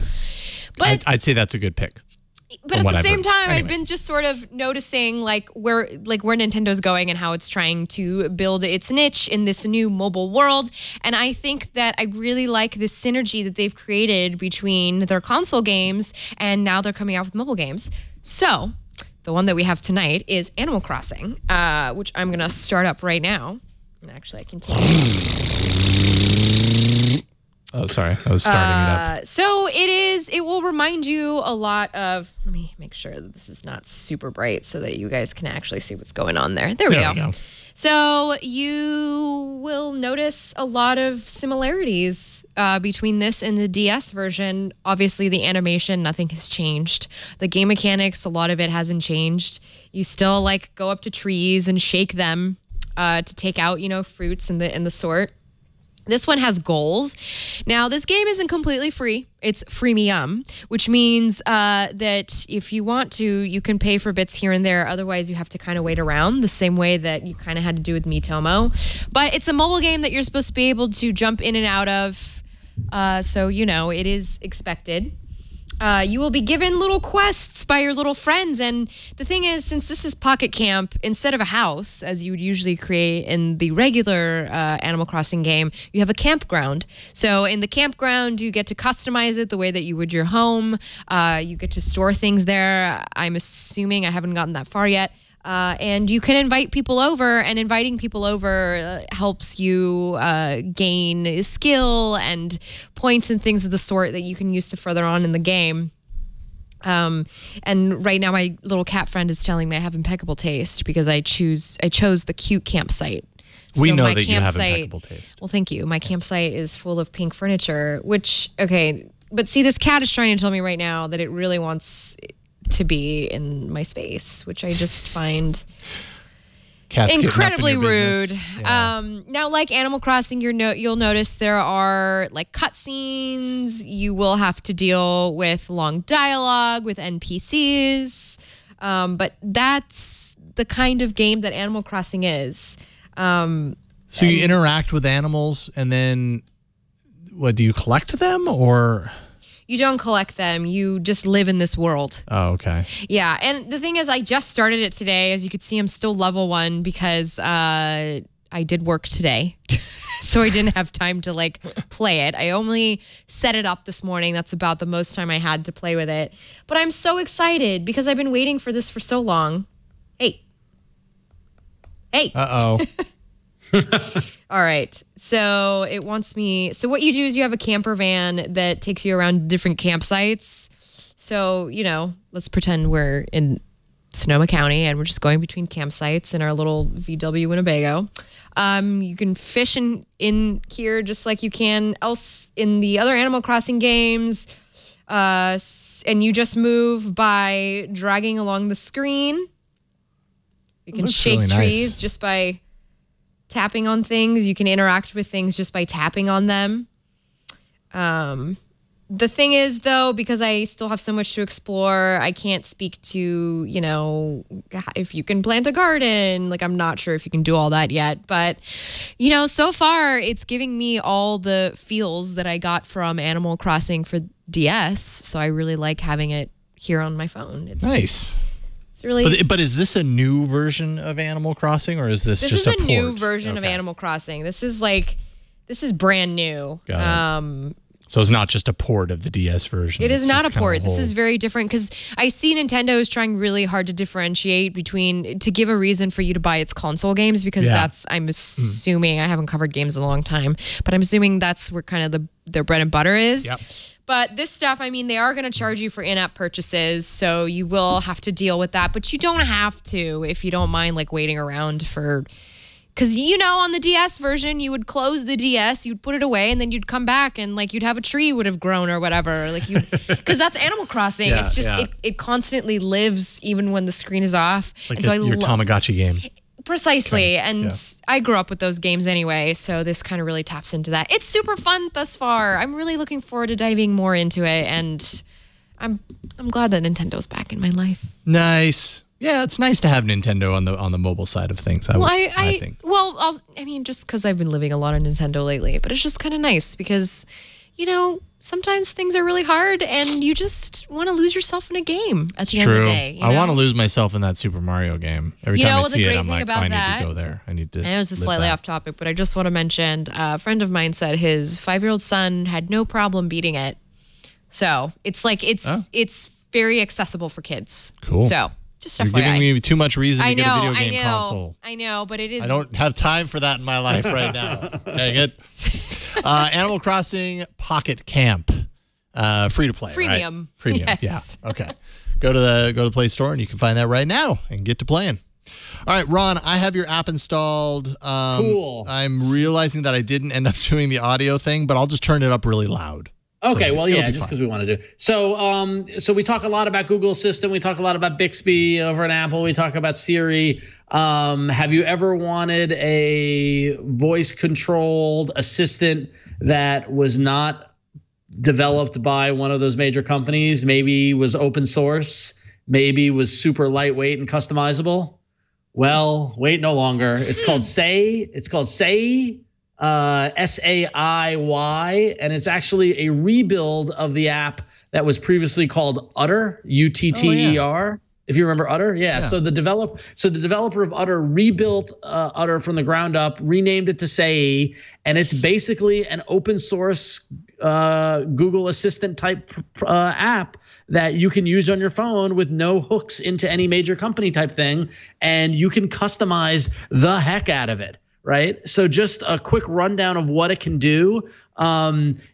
But I'd say that's a good pick. But at the same time, I've been just sort of noticing like where Nintendo's going and how it's trying to build its niche in this new mobile world. And I think that I really like this synergy that they've created between their console games, and now they're coming out with mobile games. So the one that we have tonight is Animal Crossing, which I'm going to start up right now. And actually, I can take Oh, sorry. I was starting it up. So it will remind you a lot of, let me make sure that this is not super bright so that you guys can actually see what's going on there. There we go. So you will notice a lot of similarities between this and the DS version. Obviously, the animation, nothing has changed. The game mechanics, a lot of it hasn't changed. You still like go up to trees and shake them to take out, you know, fruits and the sort. This one has goals. Now, this game isn't completely free. It's freemium, which means that if you want to, you can pay for bits here and there. Otherwise, you have to kind of wait around the same way that you kind of had to do with Miitomo. But it's a mobile game that you're supposed to be able to jump in and out of. So, you know, it is expected. You will be given little quests by your little friends. And the thing is, since this is Pocket Camp, instead of a house, as you would usually create in the regular Animal Crossing game, you have a campground. So in the campground, you get to customize it the way that you would your home. You get to store things there. I'm assuming, I haven't gotten that far yet. And you can invite people over, and inviting people over helps you gain skill and points and things of the sort that you can use to further on in the game. And right now, my little cat friend is telling me I have impeccable taste because I chose the cute campsite. We So know my that you have campsite- impeccable taste. Well, thank you. My campsite is full of pink furniture, which, okay, but see, this cat is trying to tell me right now that it really wants to be in my space, which I just find Cat's getting up in incredibly your rude. business. Yeah. Now, like Animal Crossing, you'll notice there are like cutscenes. You will have to deal with long dialogue with NPCs, but that's the kind of game that Animal Crossing is. So you interact with animals, and then what? Do you collect them, or? You don't collect them. You just live in this world. Oh, okay. Yeah, and the thing is, I just started it today. As you could see, I'm still level 1 because I did work today. So I didn't have time to like play it. I only set it up this morning. That's about the most time I had to play with it. But I'm so excited because I've been waiting for this for so long. Hey. Uh-oh. All right. So it wants me. So what you do is you have a camper van that takes you around different campsites. So, let's pretend we're in Sonoma County and we're just going between campsites in our little VW Winnebago. You can fish in here just like you can else in the other Animal Crossing games. And you just move by dragging along the screen. You can shake really trees nice. just by tapping on things. You can interact with things just by tapping on them. The thing is, though, because I still have so much to explore, I can't speak to, if you can plant a garden. Like, I'm not sure if you can do all that yet. But, so far, it's giving me all the feels that I got from Animal Crossing for DS. So I really like having it here on my phone. It's Nice. It's really. But is this a new version of Animal Crossing, or is this just a This is a port? new version of Animal Crossing. This is brand new. Got it. So it's not just a port of the DS version. It is not a kind of port. This whole- is very different because I see Nintendo is trying really hard to differentiate to give a reason for you to buy its console games because I'm assuming, I haven't covered games in a long time, but I'm assuming that's where kind of their bread and butter is. Yep. But this stuff, they are going to charge you for in-app purchases, so you will have to deal with that. But you don't have to if you don't mind waiting around for... Because, on the DS version, you would close the DS, you'd put it away, and then you'd come back and, you'd have a tree would have grown or whatever. Because that's Animal Crossing. Yeah, it's just, yeah. it constantly lives even when the screen is off. It's like and so your Tamagotchi game. Precisely. And yeah. I grew up with those games anyway, so this kind of really taps into that. It's super fun thus far. I'm really looking forward to diving more into it, and I'm glad that Nintendo's back in my life. Nice. Yeah, it's nice to have Nintendo on the mobile side of things. I think. Well, just because I've been living a lot of Nintendo lately, but it's just kind of nice because, sometimes things are really hard and you just want to lose yourself in a game at the end of the day. I want to lose myself in that Super Mario game. Every time I see it, I'm like, I need to go there. I need to. I know this is live slightly that. off topic, but I just want to mention a friend of mine said his 5-year-old son had no problem beating it. So it's it's very accessible for kids. Cool. So just You're FYI. giving me too much reason to get a video game console. I know, but it is. I don't have time for that in my life right now. Dang it. Animal Crossing Pocket Camp. Free to play. Freemium. Right? Freemium. Yes. Yeah. Okay. Go to the Play Store and you can find that right now and get to playing. All right, Ron, I have your app installed. Cool. I'm realizing that I didn't end up doing the audio thing, but I'll just turn it up really loud. Okay, So well, it'll yeah, be just fine. because we want to do. So we talk a lot about Google Assistant. We talk a lot about Bixby over at Apple. We talk about Siri. Have you ever wanted a voice-controlled assistant that was not developed by one of those major companies? Maybe was open source. Maybe was super lightweight and customizable. Well, wait no longer. It's called Say. It's called Say. SAIY, and it's actually a rebuild of the app that was previously called Utter, UTTER. If you remember Utter, yeah. So the developer of Utter rebuilt Utter from the ground up, renamed it to Say, and it's basically an open source Google Assistant type app that you can use on your phone with no hooks into any major company type thing, and you can customize the heck out of it. right? So just a quick rundown of what it can do.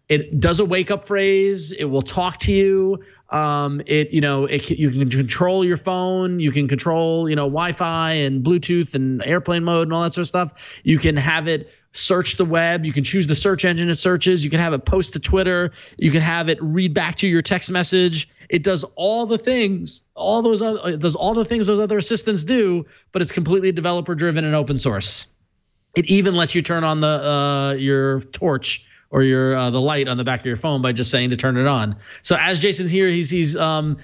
It does a wake up phrase. It will talk to you. You can control your phone. You can control, Wi-Fi and Bluetooth and airplane mode and all that sort of stuff. You can have it search the web. You can choose the search engine it searches. You can have it post to Twitter. You can have it read back to your text message. It does all the things, it does all the things those other assistants do, but it's completely developer driven and open source. It even lets you turn on your torch or the light on the back of your phone by just saying to turn it on. So as Jason's here, he's kind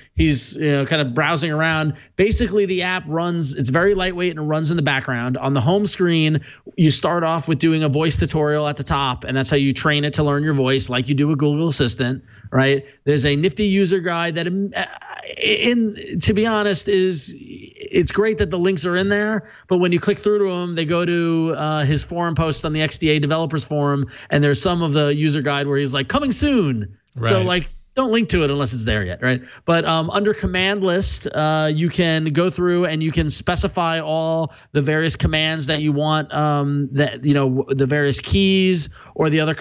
of browsing around. Basically, the app runs. It's very lightweight and runs in the background. On the home screen, you start off with doing a voice tutorial at the top, and that's how you train it to learn your voice, like you do with Google Assistant. Right? There's a nifty user guide that, to be honest, it's great that the links are in there. But when you click through to them, they go to his forum post on the XDA developers forum, and there's some of the user guide where he's like, coming soon. Right. So don't link to it unless it's there yet, right? But under command list, you can go through and you can specify all the various commands that you want, the various keys or the other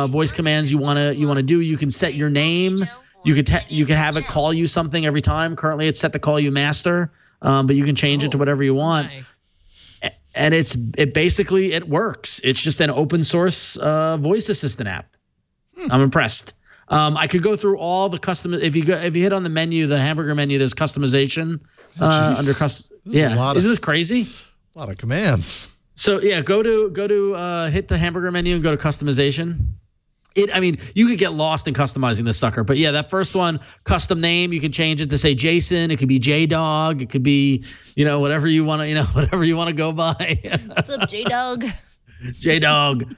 voice commands you want to do. You can set your name. You could have it call you something every time. Currently, it's set to call you master, but you can change it to whatever you want. Nice. And it basically works. It's just an open source voice assistant app. I'm impressed. I could go through all the custom. If you hit on the menu, the hamburger menu, there's customization under custom. Yeah, isn't this crazy? A lot of commands. So yeah, go to hit the hamburger menu and go to customization. You could get lost in customizing this sucker, but yeah, that first one, custom name, you can change it to say Jason. It could be J-Dog. It could be whatever you want to whatever you want to go by. What's up, J-Dog? J-Dog.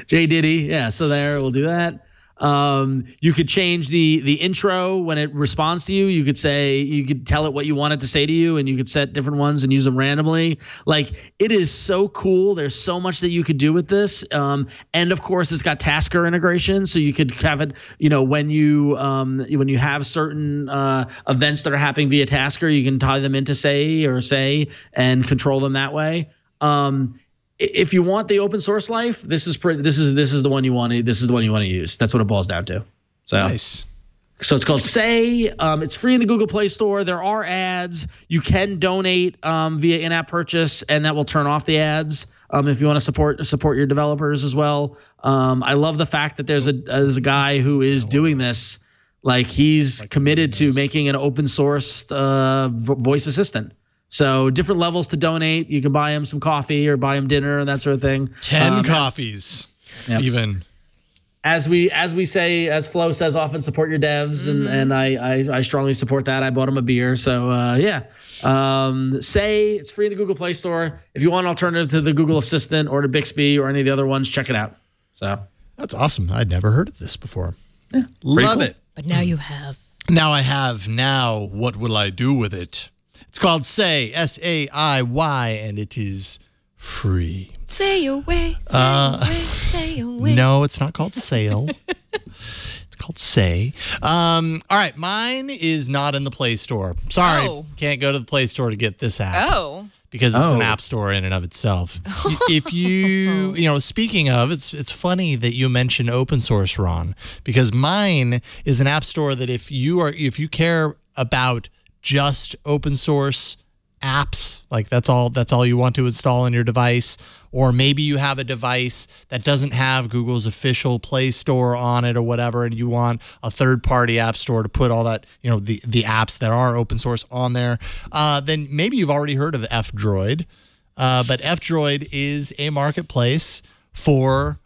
J Diddy. Yeah, so there, we'll do that. You could change the intro when it responds to you. You could tell it what you want it to say to you, and you could set different ones and use them randomly. It is so cool. There's so much that you could do with this. And of course, it's got Tasker integration, so you could have it. When you have certain events that are happening via Tasker, you can tie them into say and control them that way. If you want the open source life, this is the one you want to. This is the one you want to use. That's what it boils down to. So nice. So it's called Say. It's free in the Google Play Store. There are ads. You can donate via in-app purchase, and that will turn off the ads if you want to support your developers as well. I love the fact that there's a guy who is doing this. He's committed to making an open source voice assistant. So different levels to donate. You can buy him some coffee or buy him dinner and that sort of thing. 10 coffees, even. As we say, as Flo says often, support your devs, and I strongly support that. I bought him a beer, so Say, it's free in the Google Play Store. If you want an alternative to the Google Assistant or to Bixby or any of the other ones, check it out. So that's awesome. I'd never heard of this before. Yeah, love it. But now you have. Now I have. Now what will I do with it? It's called Say, S-A-I-Y, and it is free. Say away, say away. No, it's not called Sale. It's called Say. All right, mine is not in the Play Store. Sorry, can't go to the Play Store to get this app. Oh. Because it's an app store in and of itself. If you speaking of, it's funny that you mentioned open source, Ron, because mine is an app store that if you care about just open source apps, that's all you want to install on your device, or maybe you have a device that doesn't have Google's official Play Store on it or whatever, and you want a third-party app store to put all that, the apps that are open source on there, then maybe you've already heard of F-Droid. But F-Droid is a marketplace for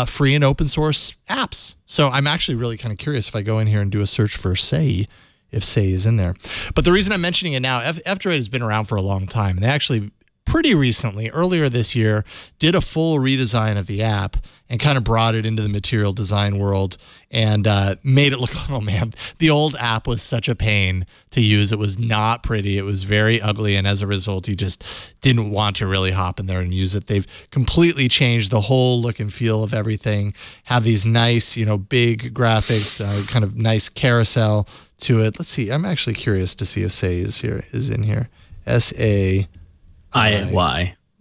free and open source apps. So I'm actually really kind of curious if I go in here and do a search for Say, if Say is in there. But the reason I'm mentioning it now, F-Droid has been around for a long time, and they actually pretty recently, earlier this year, did a full redesign of the app and kind of brought it into the material design world and made it look, oh man, the old app was such a pain to use. It was not pretty. It was very ugly, and as a result, you just didn't want to really hop in there and use it. They've completely changed the whole look and feel of everything, have these nice, big graphics, kind of nice carousel to it. Let's see. I'm actually curious to see if Say is in here. S-A-I-Y.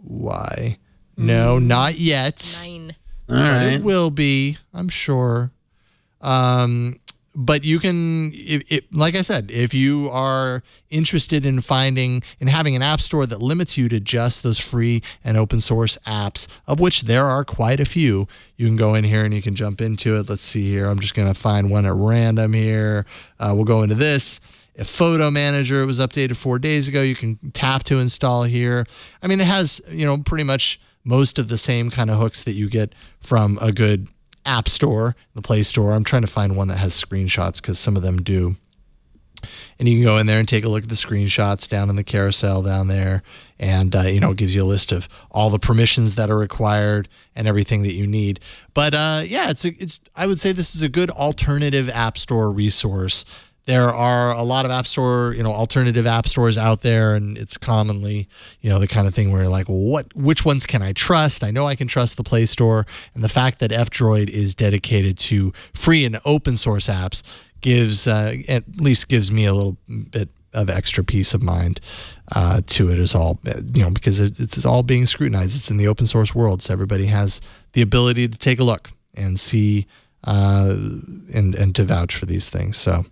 Why? No, not yet. 9. All But right. it will be, I'm sure. But you can, like I said, if you are interested in having an app store that limits you to just those free and open source apps, of which there are quite a few, you can go in here and you can jump into it. Let's see here. I'm just going to find one at random here. We'll go into this. If Photo Manager was updated 4 days ago, you can tap to install here. I mean, it has, pretty much most of the same kind of hooks that you get from a good App Store, the Play Store. I'm trying to find one that has screenshots because some of them do. And you can go in there and take a look at the screenshots down in the carousel down there. And, it gives you a list of all the permissions that are required and everything that you need. But, I would say this is a good alternative App Store resource. There are a lot of App Store, alternative App Stores out there, and it's commonly, the kind of thing where you're like, well, which ones can I trust? I know I can trust the Play Store, and the fact that F-Droid is dedicated to free and open source apps at least gives me a little bit of extra peace of mind to it as all, because it's all being scrutinized. It's in the open source world, so everybody has the ability to take a look and see and to vouch for these things. So,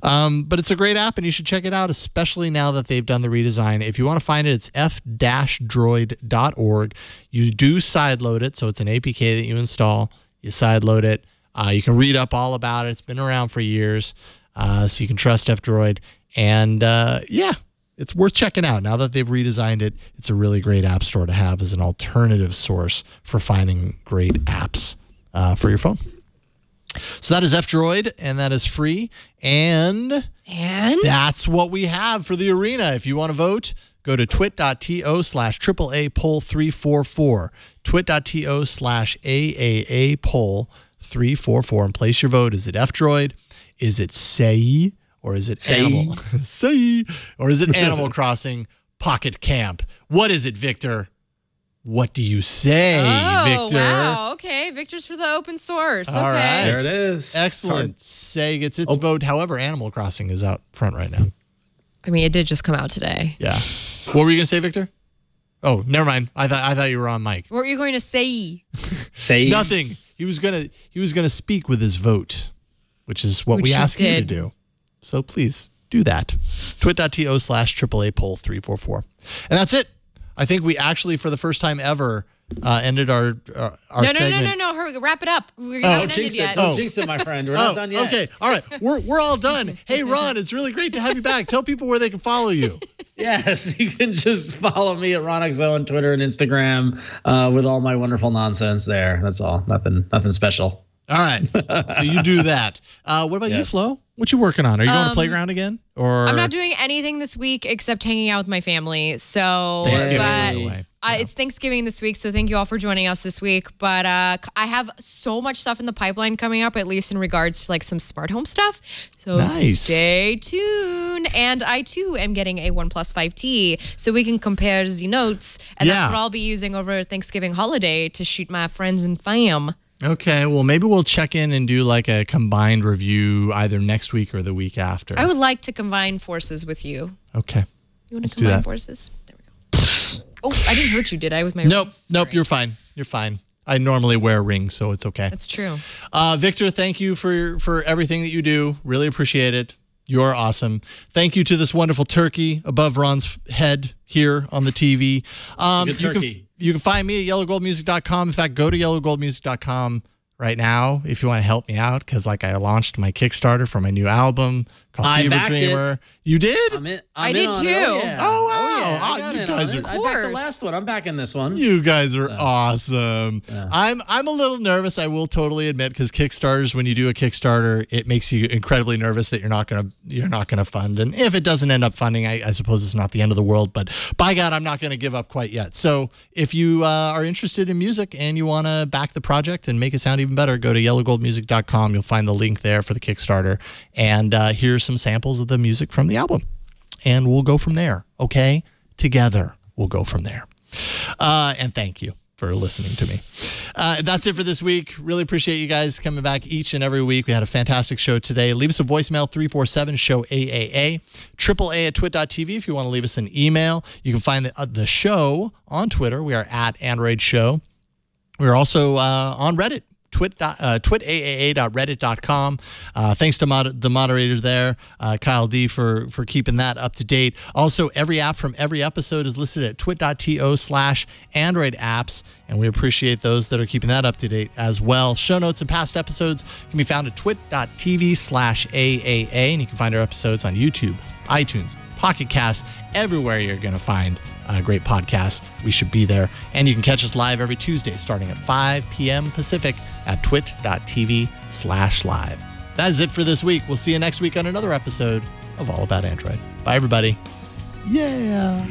but it's a great app and you should check it out, especially now that they've done the redesign. If you want to find it, it's f-droid.org. You do sideload it, so it's an APK that you install. You sideload it. You can read up all about it. It's been around for years, so you can trust F-Droid. And it's worth checking out. Now that they've redesigned it, it's a really great app store to have as an alternative source for finding great apps for your phone. So that is F-Droid, and that is free. And that's what we have for the arena. If you want to vote, go to twit.to/AAA poll 344. Twit.to/AAA poll 344 and place your vote. Is it F-Droid? Is it Sei? Or is it Animal? Sei. Or is it Animal Crossing Pocket Camp? What is it, Victor? What do you say, Victor? Wow. Okay. Victor's for the open source. All okay. right. There it is. Excellent. Sei gets its vote. However, Animal Crossing is out front right now. I mean, it did just come out today. Yeah. What were you going to say, Victor? Oh, never mind. I thought you were on mic. What were you going to say? Say Nothing. He was gonna speak with his vote, which is what we ask you to do. So please do that. Twit.to/AAA poll 344. And that's it. I think we actually, for the first time ever, ended our segment. No. Hurry, wrap it up. We're Don't not ended yet. Don't jinx it, my friend. We're not done yet. Okay. All right. We're all done. Hey, Ron, it's really great to have you back. Tell people where they can follow you. Yes, you can just follow me at RonXO on Twitter and Instagram with all my wonderful nonsense there. That's all. Nothing special. All right. So you do that. What about you, Flo? What you working on? Are you going to Playground again? Or I'm not doing anything this week except hanging out with my family. So, Thanksgiving, by but the way. it's Thanksgiving this week, so thank you all for joining us this week. But I have so much stuff in the pipeline coming up, at least in regards to like some smart home stuff. So Nice. stay tuned. And I too am getting a OnePlus 5T, so we can compare the notes. And Yeah. that's what I'll be using over Thanksgiving holiday to shoot my friends and fam. Okay, well, maybe we'll check in and do like a combined review either next week or the week after. I would like to combine forces with you. Okay. You want Let's to do combine that. forces? There we go. Oh, I didn't hurt you, did I, with my Nope, rings? nope, Sorry. you're fine. You're fine. I normally wear rings, so it's okay. That's true. Victor, thank you for everything that you do. Really appreciate it. You're awesome. Thank you to this wonderful turkey above Ron's head here on the TV. Good turkey. You can find me at yellowgoldmusic.com. In fact, go to yellowgoldmusic.com right now if you want to help me out, because like I launched my Kickstarter for my new album called I Fever backed Dreamer. You did? I did too. Yeah. Oh, wow. yeah, Oh, I got you in guys on are- it. I backed the course. last one. I'm backing this one. You guys are awesome. Yeah. I'm a little nervous, I will totally admit, because Kickstarters, when you do a Kickstarter, it makes you incredibly nervous that you're not gonna fund. And if it doesn't end up funding, I suppose it's not the end of the world. But by God, I'm not gonna give up quite yet. So if you are interested in music and you want to back the project and make it sound even better, go to yellowgoldmusic.com. You'll find the link there for the Kickstarter, and here's some samples of the music from the album. And we'll go from there, okay? Together, we'll go from there. And thank you for listening to me. That's it for this week. Really appreciate you guys coming back each and every week. We had a fantastic show today. Leave us a voicemail, 347-SHOW-AAA, AAA@twit.tv if you want to leave us an email. You can find the show on Twitter. We are at Android Show. We're also on Reddit. twitAAA.reddit.com. Thanks to the moderator there, Kyle D, for keeping that up to date. Also, every app from every episode is listed at twit.to/Android apps, and we appreciate those that are keeping that up to date as well. Show notes and past episodes can be found at twit.tv/AAA, and you can find our episodes on YouTube, iTunes, Pocket Cast, everywhere you're going to find great podcasts. We should be there. And you can catch us live every Tuesday starting at 5 p.m. Pacific at twit.tv/live. That is it for this week. We'll see you next week on another episode of All About Android. Bye, everybody. Yeah.